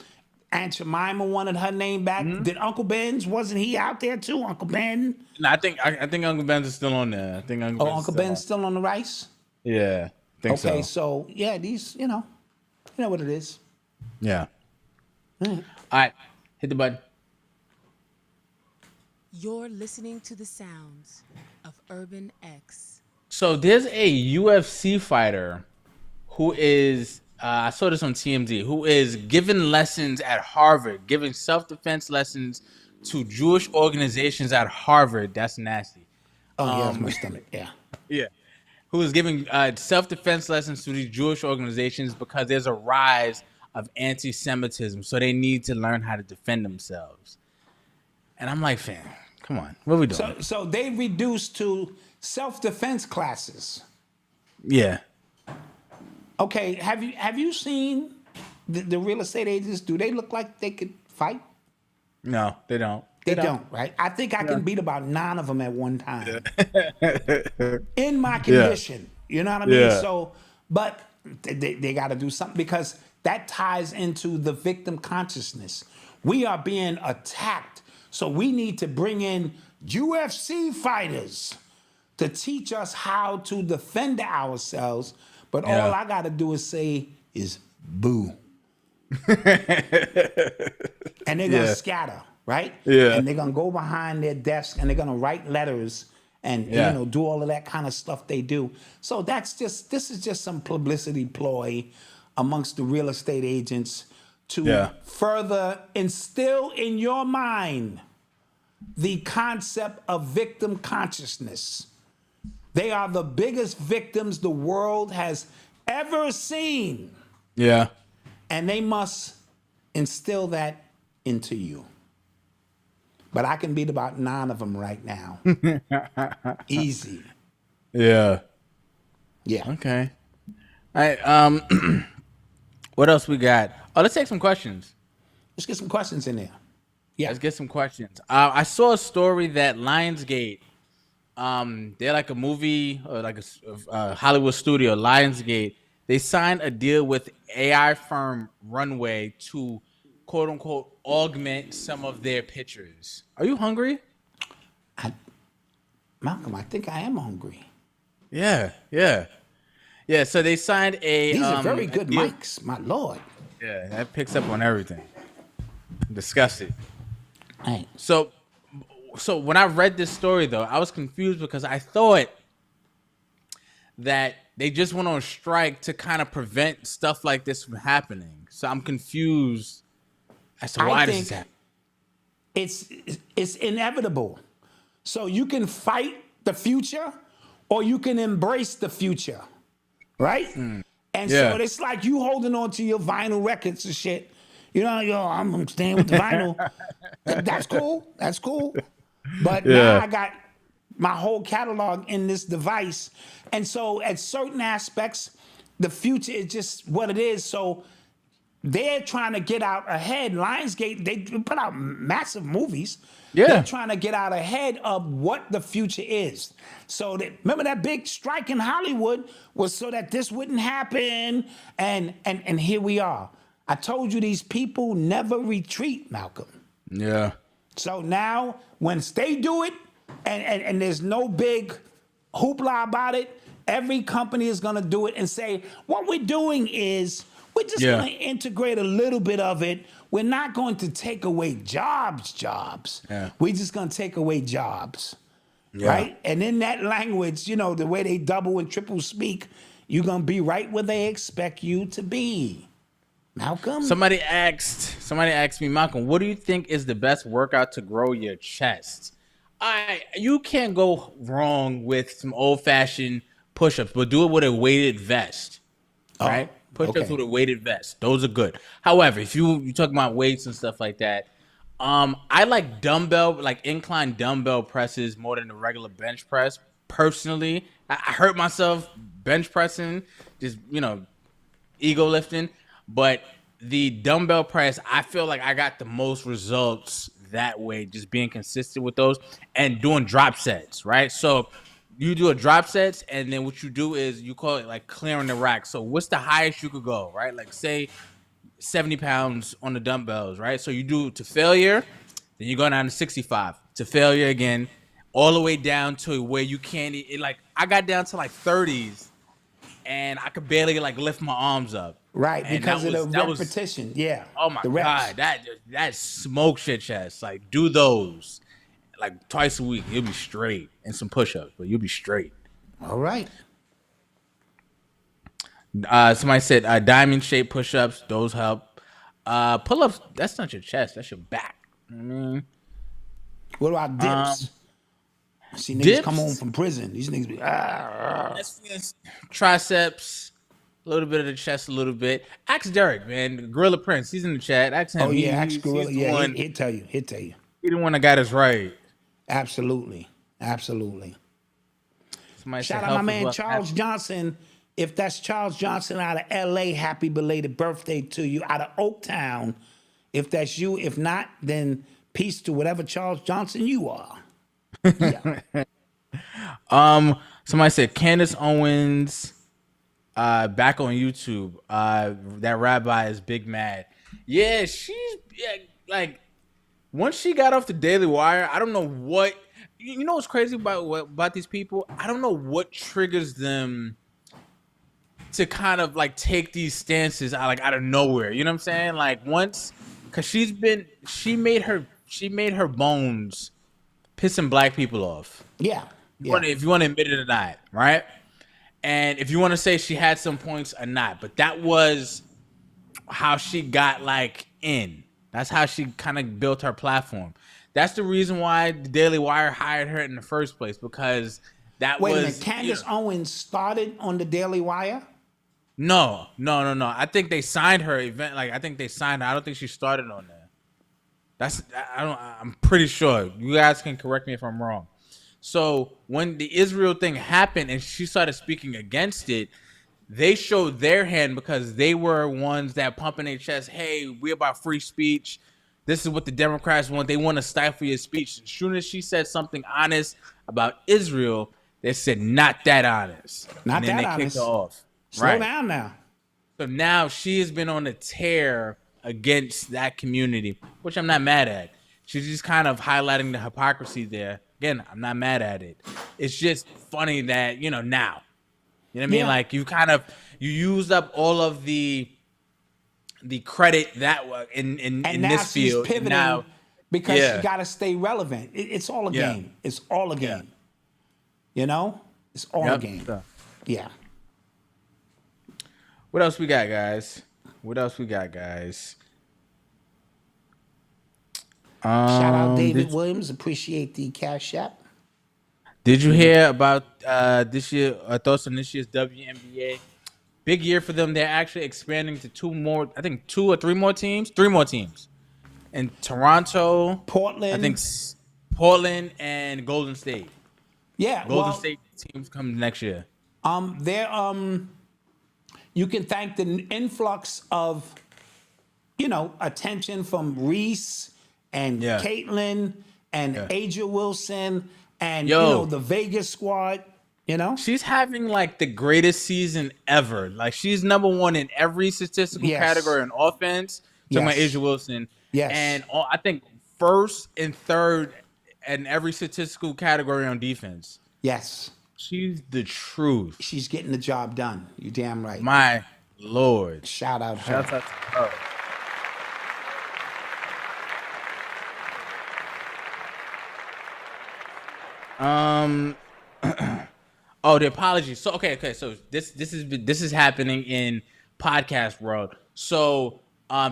Aunt Jemima wanted her name back. Mm-hmm. Did Uncle Ben's, wasn't he out there too? Uncle Ben? No, I think Uncle Ben's is still on there. I think Uncle Ben's still on the rice? Yeah, I think so. Okay, so yeah, these, you know what it is. Yeah. All right, hit the button. You're listening to the sounds of Urban X. So there's a UFC fighter who is, I saw this on TMZ, who is giving lessons at Harvard, giving self-defense lessons to Jewish organizations at Harvard. That's nasty. Oh, yeah, that's my stomach. Yeah. Yeah. Who is giving self-defense lessons to these Jewish organizations because there's a rise of anti-Semitism. So they need to learn how to defend themselves. And I'm like, fam, come on. What are we doing? So they reduced to self-defense classes. Yeah. Okay, have you seen the real estate agents? Do they look like they could fight? No, they don't. They don't, right? I think I can beat about 9 of them at one time. In my condition. You know what I mean? Yeah. So, but they got to do something because that ties into the victim consciousness. We are being attacked. So we need to bring in UFC fighters to teach us how to defend ourselves. But all I got to do is say is boo. And they're going to scatter, right? Yeah. And they're going to go behind their desk and they're going to write letters and do all of that kind of stuff they do. So this is just some publicity ploy amongst the real estate agents to further instill in your mind the concept of victim consciousness. They are the biggest victims the world has ever seen. Yeah. And they must instill that into you. But I can beat about 9 of them right now. Easy. Yeah. Yeah. Okay. All right. What else we got? Oh, let's take some questions. Let's get some questions in there. Yeah. Let's get some questions. I saw a story that Lionsgate, they're like a movie or like a Hollywood studio, Lionsgate. They signed a deal with AI firm Runway to quote unquote augment some of their pictures. Are you hungry? Malcolm, I think I am hungry. Yeah. So they signed a. These are very good mics, my lord. Yeah, that picks up on everything. Disgusting. Right. So when I read this story, though, I was confused because I thought that they just went on strike to kind of prevent stuff like this from happening. So I'm confused As to why this is happening. It's inevitable. So you can fight the future or you can embrace the future, right? And so it's like you holding on to your vinyl records and shit. You know, I'm staying with the vinyl. That's cool. That's cool. But now I got my whole catalog in this device. And so at certain aspects, the future is just what it is. So they're trying to get out ahead. Lionsgate, they put out massive movies. Yeah. They're trying to get out ahead of what the future is. So remember that big strike in Hollywood was so that this wouldn't happen. And here we are. I told you these people never retreat, Malcolm. Yeah. So now, once they do it, and there's no big hoopla about it, every company is going to do it and say, what we're doing is we're just going to integrate a little bit of it. We're not going to take away jobs. Yeah. We're just going to take away jobs, Yeah. right? And in that language, you know, the way they double and triple speak, you're going to be right where they expect you to be. Malcolm? Somebody asked me, Malcolm, what do you think is the best workout to grow your chest? You can't go wrong with some old-fashioned push-ups, but do it with a weighted vest, right? Push-ups with a weighted vest. Those are good. However, if you talk about weights and stuff like that, I like incline dumbbell presses more than the regular bench press. Personally, I hurt myself bench pressing, just, ego lifting. But the dumbbell press, I feel like I got the most results that way, just being consistent with those and doing drop sets, right? So you do a drop sets, and then what you do is you call it like clearing the rack. So what's the highest you could go, right? Like say 70 pounds on the dumbbells, right? So you do to failure, then you go down to 65, to failure again, all the way down to where you can't, I got down to like 30s, and I could barely lift my arms up. Right, And because of the repetition. Yeah. Oh my God, that smokes your chest. Like, do those like twice a week. You'll be straight, and some push-ups, but you'll be straight. All right. Somebody said diamond-shaped push-ups. Those help. Pull-ups. That's not your chest. That's your back. I mean, what about dips? See niggas dips? Come home from prison. These niggas be That's triceps. A little bit of the chest, a little bit. Ask Derek, man. Gorilla Prince. He's in the chat. Ask him. Oh yeah, ask Gorilla. Yeah, he'll tell you. He'll tell you. He the one that got us right. Absolutely. Absolutely. Somebody Shout out my man Charles Johnson. If that's Charles Johnson out of LA, happy belated birthday to you. Out of Oaktown. If that's you. If not, then peace to whatever Charles Johnson you are. Yeah. Somebody said Candace Owens back on YouTube. That rabbi is big mad. Yeah, like once she got off the Daily Wire, I don't know what you know what's crazy about these people? I don't know what triggers them to kind of like take these stances out of nowhere. You know what I'm saying? Like once, cause she made her bones pissing black people off. Yeah. If you want to admit it or not, right? And if you want to say she had some points or not, but that was how she got in. That's how she kind of built her platform. That's the reason why the Daily Wire hired her in the first place, because that Wait was... a minute, Candace Owens started on the Daily Wire? No. I think they signed her event. I think they signed her. I don't think she started on there. I'm pretty sure. You guys can correct me if I'm wrong. So when the Israel thing happened and she started speaking against it, they showed their hand because they were ones that pumping their chest, hey, we're about free speech. This is what the Democrats want. They want to stifle your speech. As soon as she said something honest about Israel, they said, not that honest. Not and then that they honest. kicked her off. Slow down now. So now she has been on a tear against that community, which I'm not mad at. She's just kind of highlighting the hypocrisy there. Again, I'm not mad at it. It's just funny that, now. You know what I mean? Yeah. You used up all of the credit that was in this field. She's pivoting now, because she got to stay relevant. It's all a game. It's all a game. It's all a game. Yeah. What else we got, guys? Shout out David Did, Williams. Appreciate the cash app. did you hear about this year? Thoughts on this year's WNBA? Big year for them. They're actually expanding to 2 or 3 more teams. 3 more teams. In Toronto, Portland. I think Portland and Golden State. Yeah, Golden State teams come next year. You can thank the influx of, attention from Reese and Caitlin and Aja Wilson and the Vegas squad. She's having like the greatest season ever. Like she's number 1 in every statistical category in offense. Talking about Aja Wilson. Yes. And I think first and third in every statistical category on defense. Yes. She's the truth. She's getting the job done. You damn right. My Lord. Shout out her. Shout out to her. The apologies. So okay. So this is happening in podcast world. So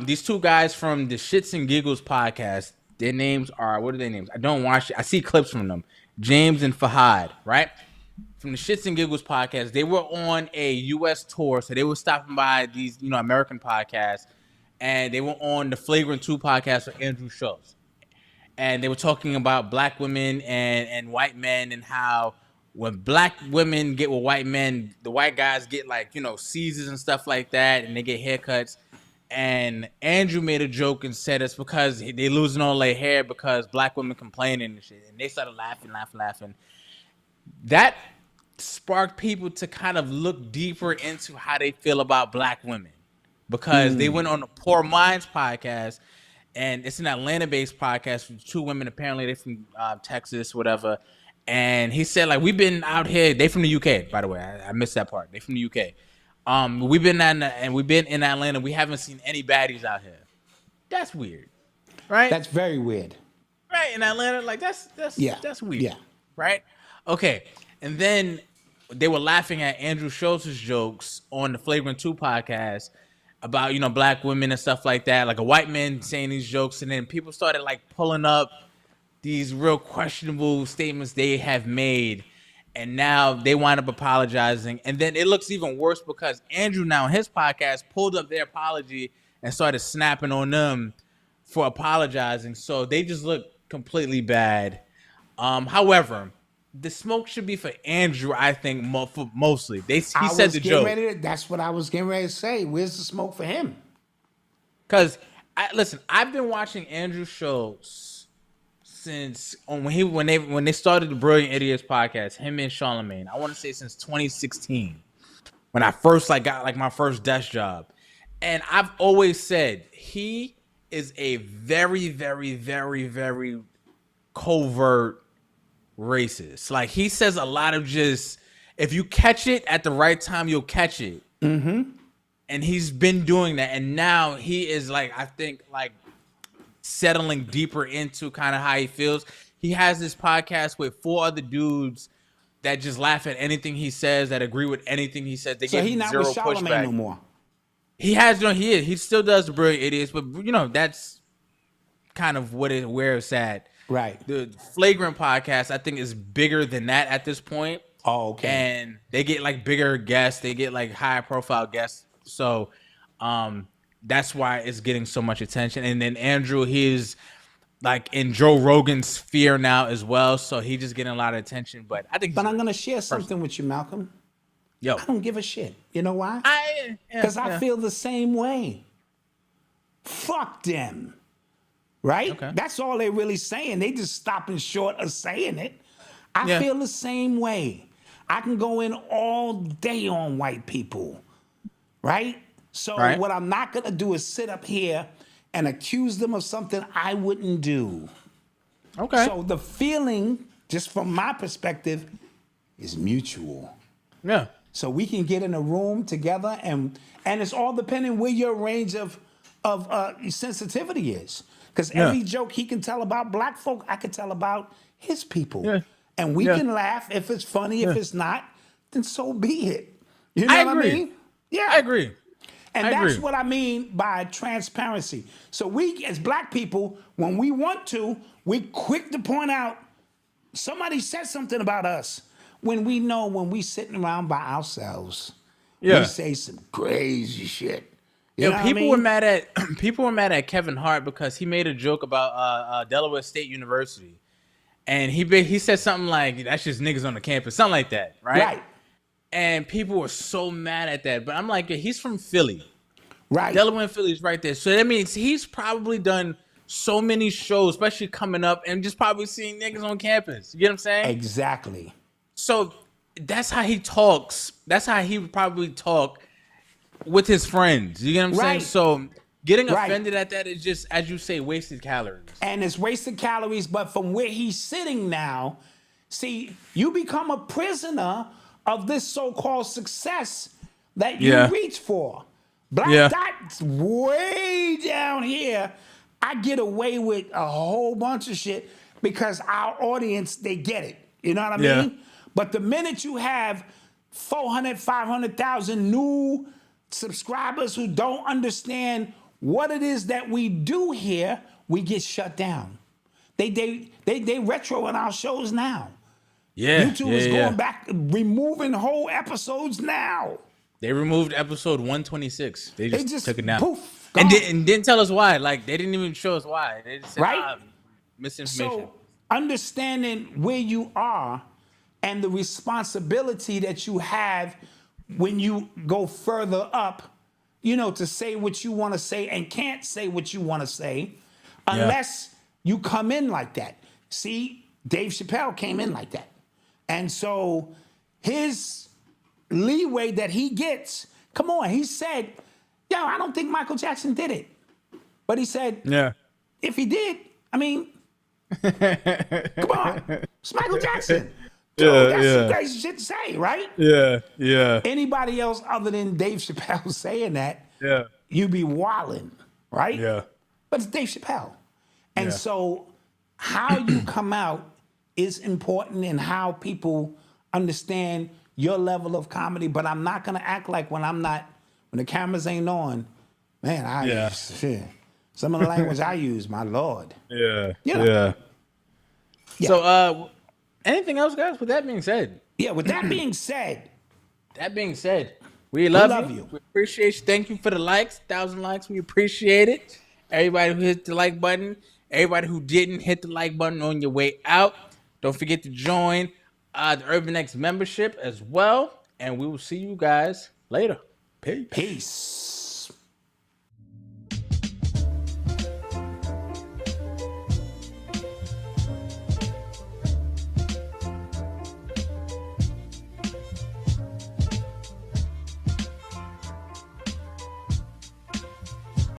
these 2 guys from the Shits and Giggles podcast, their names are, what are their names? I don't watch it. I see clips from them. James and Fahad, right? From the Shits and Giggles podcast, they were on a U.S. tour, so they were stopping by these, American podcasts, and they were on the Flagrant 2 podcast with Andrew Schultz. And they were talking about black women and white men and how when black women get with white men, the white guys get Caesars and stuff like that, and they get haircuts. And Andrew made a joke and said it's because they losing all their hair because black women complaining and shit. And they started laughing. That sparked people to kind of look deeper into how they feel about black women, because they went on the Poor Minds podcast, and it's an Atlanta-based podcast with 2 women. Apparently, they're from Texas, whatever. And he said, we've been out here. They from the UK, by the way. I missed that part. They from the UK. We've been in Atlanta. We haven't seen any baddies out here. That's weird, right? That's very weird. Right, in Atlanta, that's weird. Yeah. Right? Okay. And then they were laughing at Andrew Schultz's jokes on the Flagrant 2 podcast about, black women and stuff like that. Like a white man saying these jokes, and then people started pulling up these real questionable statements they have made. And now they wind up apologizing. And then it looks even worse because Andrew now in his podcast pulled up their apology and started snapping on them for apologizing. So they just look completely bad. However, the smoke should be for Andrew, I think, mostly. He said the joke. That's what I was getting ready to say. Where's the smoke for him? Because, I've been watching Andrew Schultz since when they started the Brilliant Idiots podcast, him and Charlamagne. I want to say since 2016, when I first got my first desk job. And I've always said he is a very, very, very, very covert racist. He says a lot of just, if you catch it at the right time, you'll catch it. Mm-hmm. And he's been doing that. And now he is I think settling deeper into kind of how he feels. He has this podcast with 4 other dudes that just laugh at anything he says, that agree with anything he says. They so give he's him not zero with Charlamagne pushback. no more. He still does the Brilliant Idiots, but that's kind of where it's at. Right. The Flagrant podcast, I think, is bigger than that at this point. Oh, okay. And they get bigger guests. They get higher profile guests. So, that's why it's getting so much attention. And then Andrew, he's in Joe Rogan's sphere now as well. So he's just getting a lot of attention. But I think. But I'm gonna share something with you, Malcolm. Yo, I don't give a shit. You know why? Because I feel the same way. Fuck them. Right? Okay. That's all they're really saying. They just stopping short of saying it. I feel the same way. I can go in all day on white people. Right? So what I'm not going to do is sit up here and accuse them of something I wouldn't do. Okay. So the feeling, just from my perspective, is mutual. Yeah. So we can get in a room together, and it's all depending where your range of sensitivity is. Because every joke he can tell about black folk, I can tell about his people. Yeah. And we can laugh. If it's funny, if it's not, then so be it. You know what I mean? Yeah. I agree. And I that's agree. what I mean by transparency. So we, as black people, when we want to, we quick to point out somebody said something about us. When we know when we sitting around by ourselves, Yeah. we say some crazy shit. You Yo, know what I people mean? were mad at people were mad at Kevin Hart because he made a joke about Delaware State University, and he said something like that's just niggas on the campus, something like that, right? Right. And people were so mad at that, but I'm like, he's from Philly, Right. Delaware and Philly's right there, so that means he's probably done so many shows, especially coming up, and just probably seeing niggas on campus. You get what I'm saying? Exactly. So that's how he talks. That's how he would probably talk with his friends. You get what I'm saying? Right. So getting Right. offended at that is just, as you say, wasted calories. And it's wasted calories, but from where he's sitting now, see, you become a prisoner of this so-called success that you Yeah. reach for. Black Yeah. Dot's way down here. I get away with a whole bunch of shit because our audience, they get it. You know what I Yeah. mean? But the minute you have 400, 500,000 new subscribers who don't understand what it is that we do here, we get shut down. They retro in our shows now. Yeah. YouTube is going back, removing whole episodes now. They removed episode 126. They just took it down. Poof, and gone. didn't tell us why. Like, they didn't even show us why. They just said, Right? misinformation. So understanding where you are and the responsibility that you have when you go further up, you know, to say what you want to say and can't say what you want to say unless you come in like that. See, Dave Chappelle came in like that. And so his leeway that he gets, come on, he said, yo, I don't think Michael Jackson did it. But he said, if he did, I mean, come on, it's Michael Jackson. Dude, that's some crazy shit to say, right? Yeah. Anybody else other than Dave Chappelle saying that, you be wildin', right? Yeah. But it's Dave Chappelle. And so how you come out is important in how people understand your level of comedy. But I'm not gonna act like when the cameras ain't on, man, shit. Some of the language I use, my Lord. You know? So, anything else, guys? With that being said. Yeah, with that being said. We love you. We appreciate you. Thank you for the likes. 1,000 likes. We appreciate it. Everybody who hit the like button. Everybody who didn't hit the like button on your way out. Don't forget to join the Urban X membership as well. And we will see you guys later. Peace.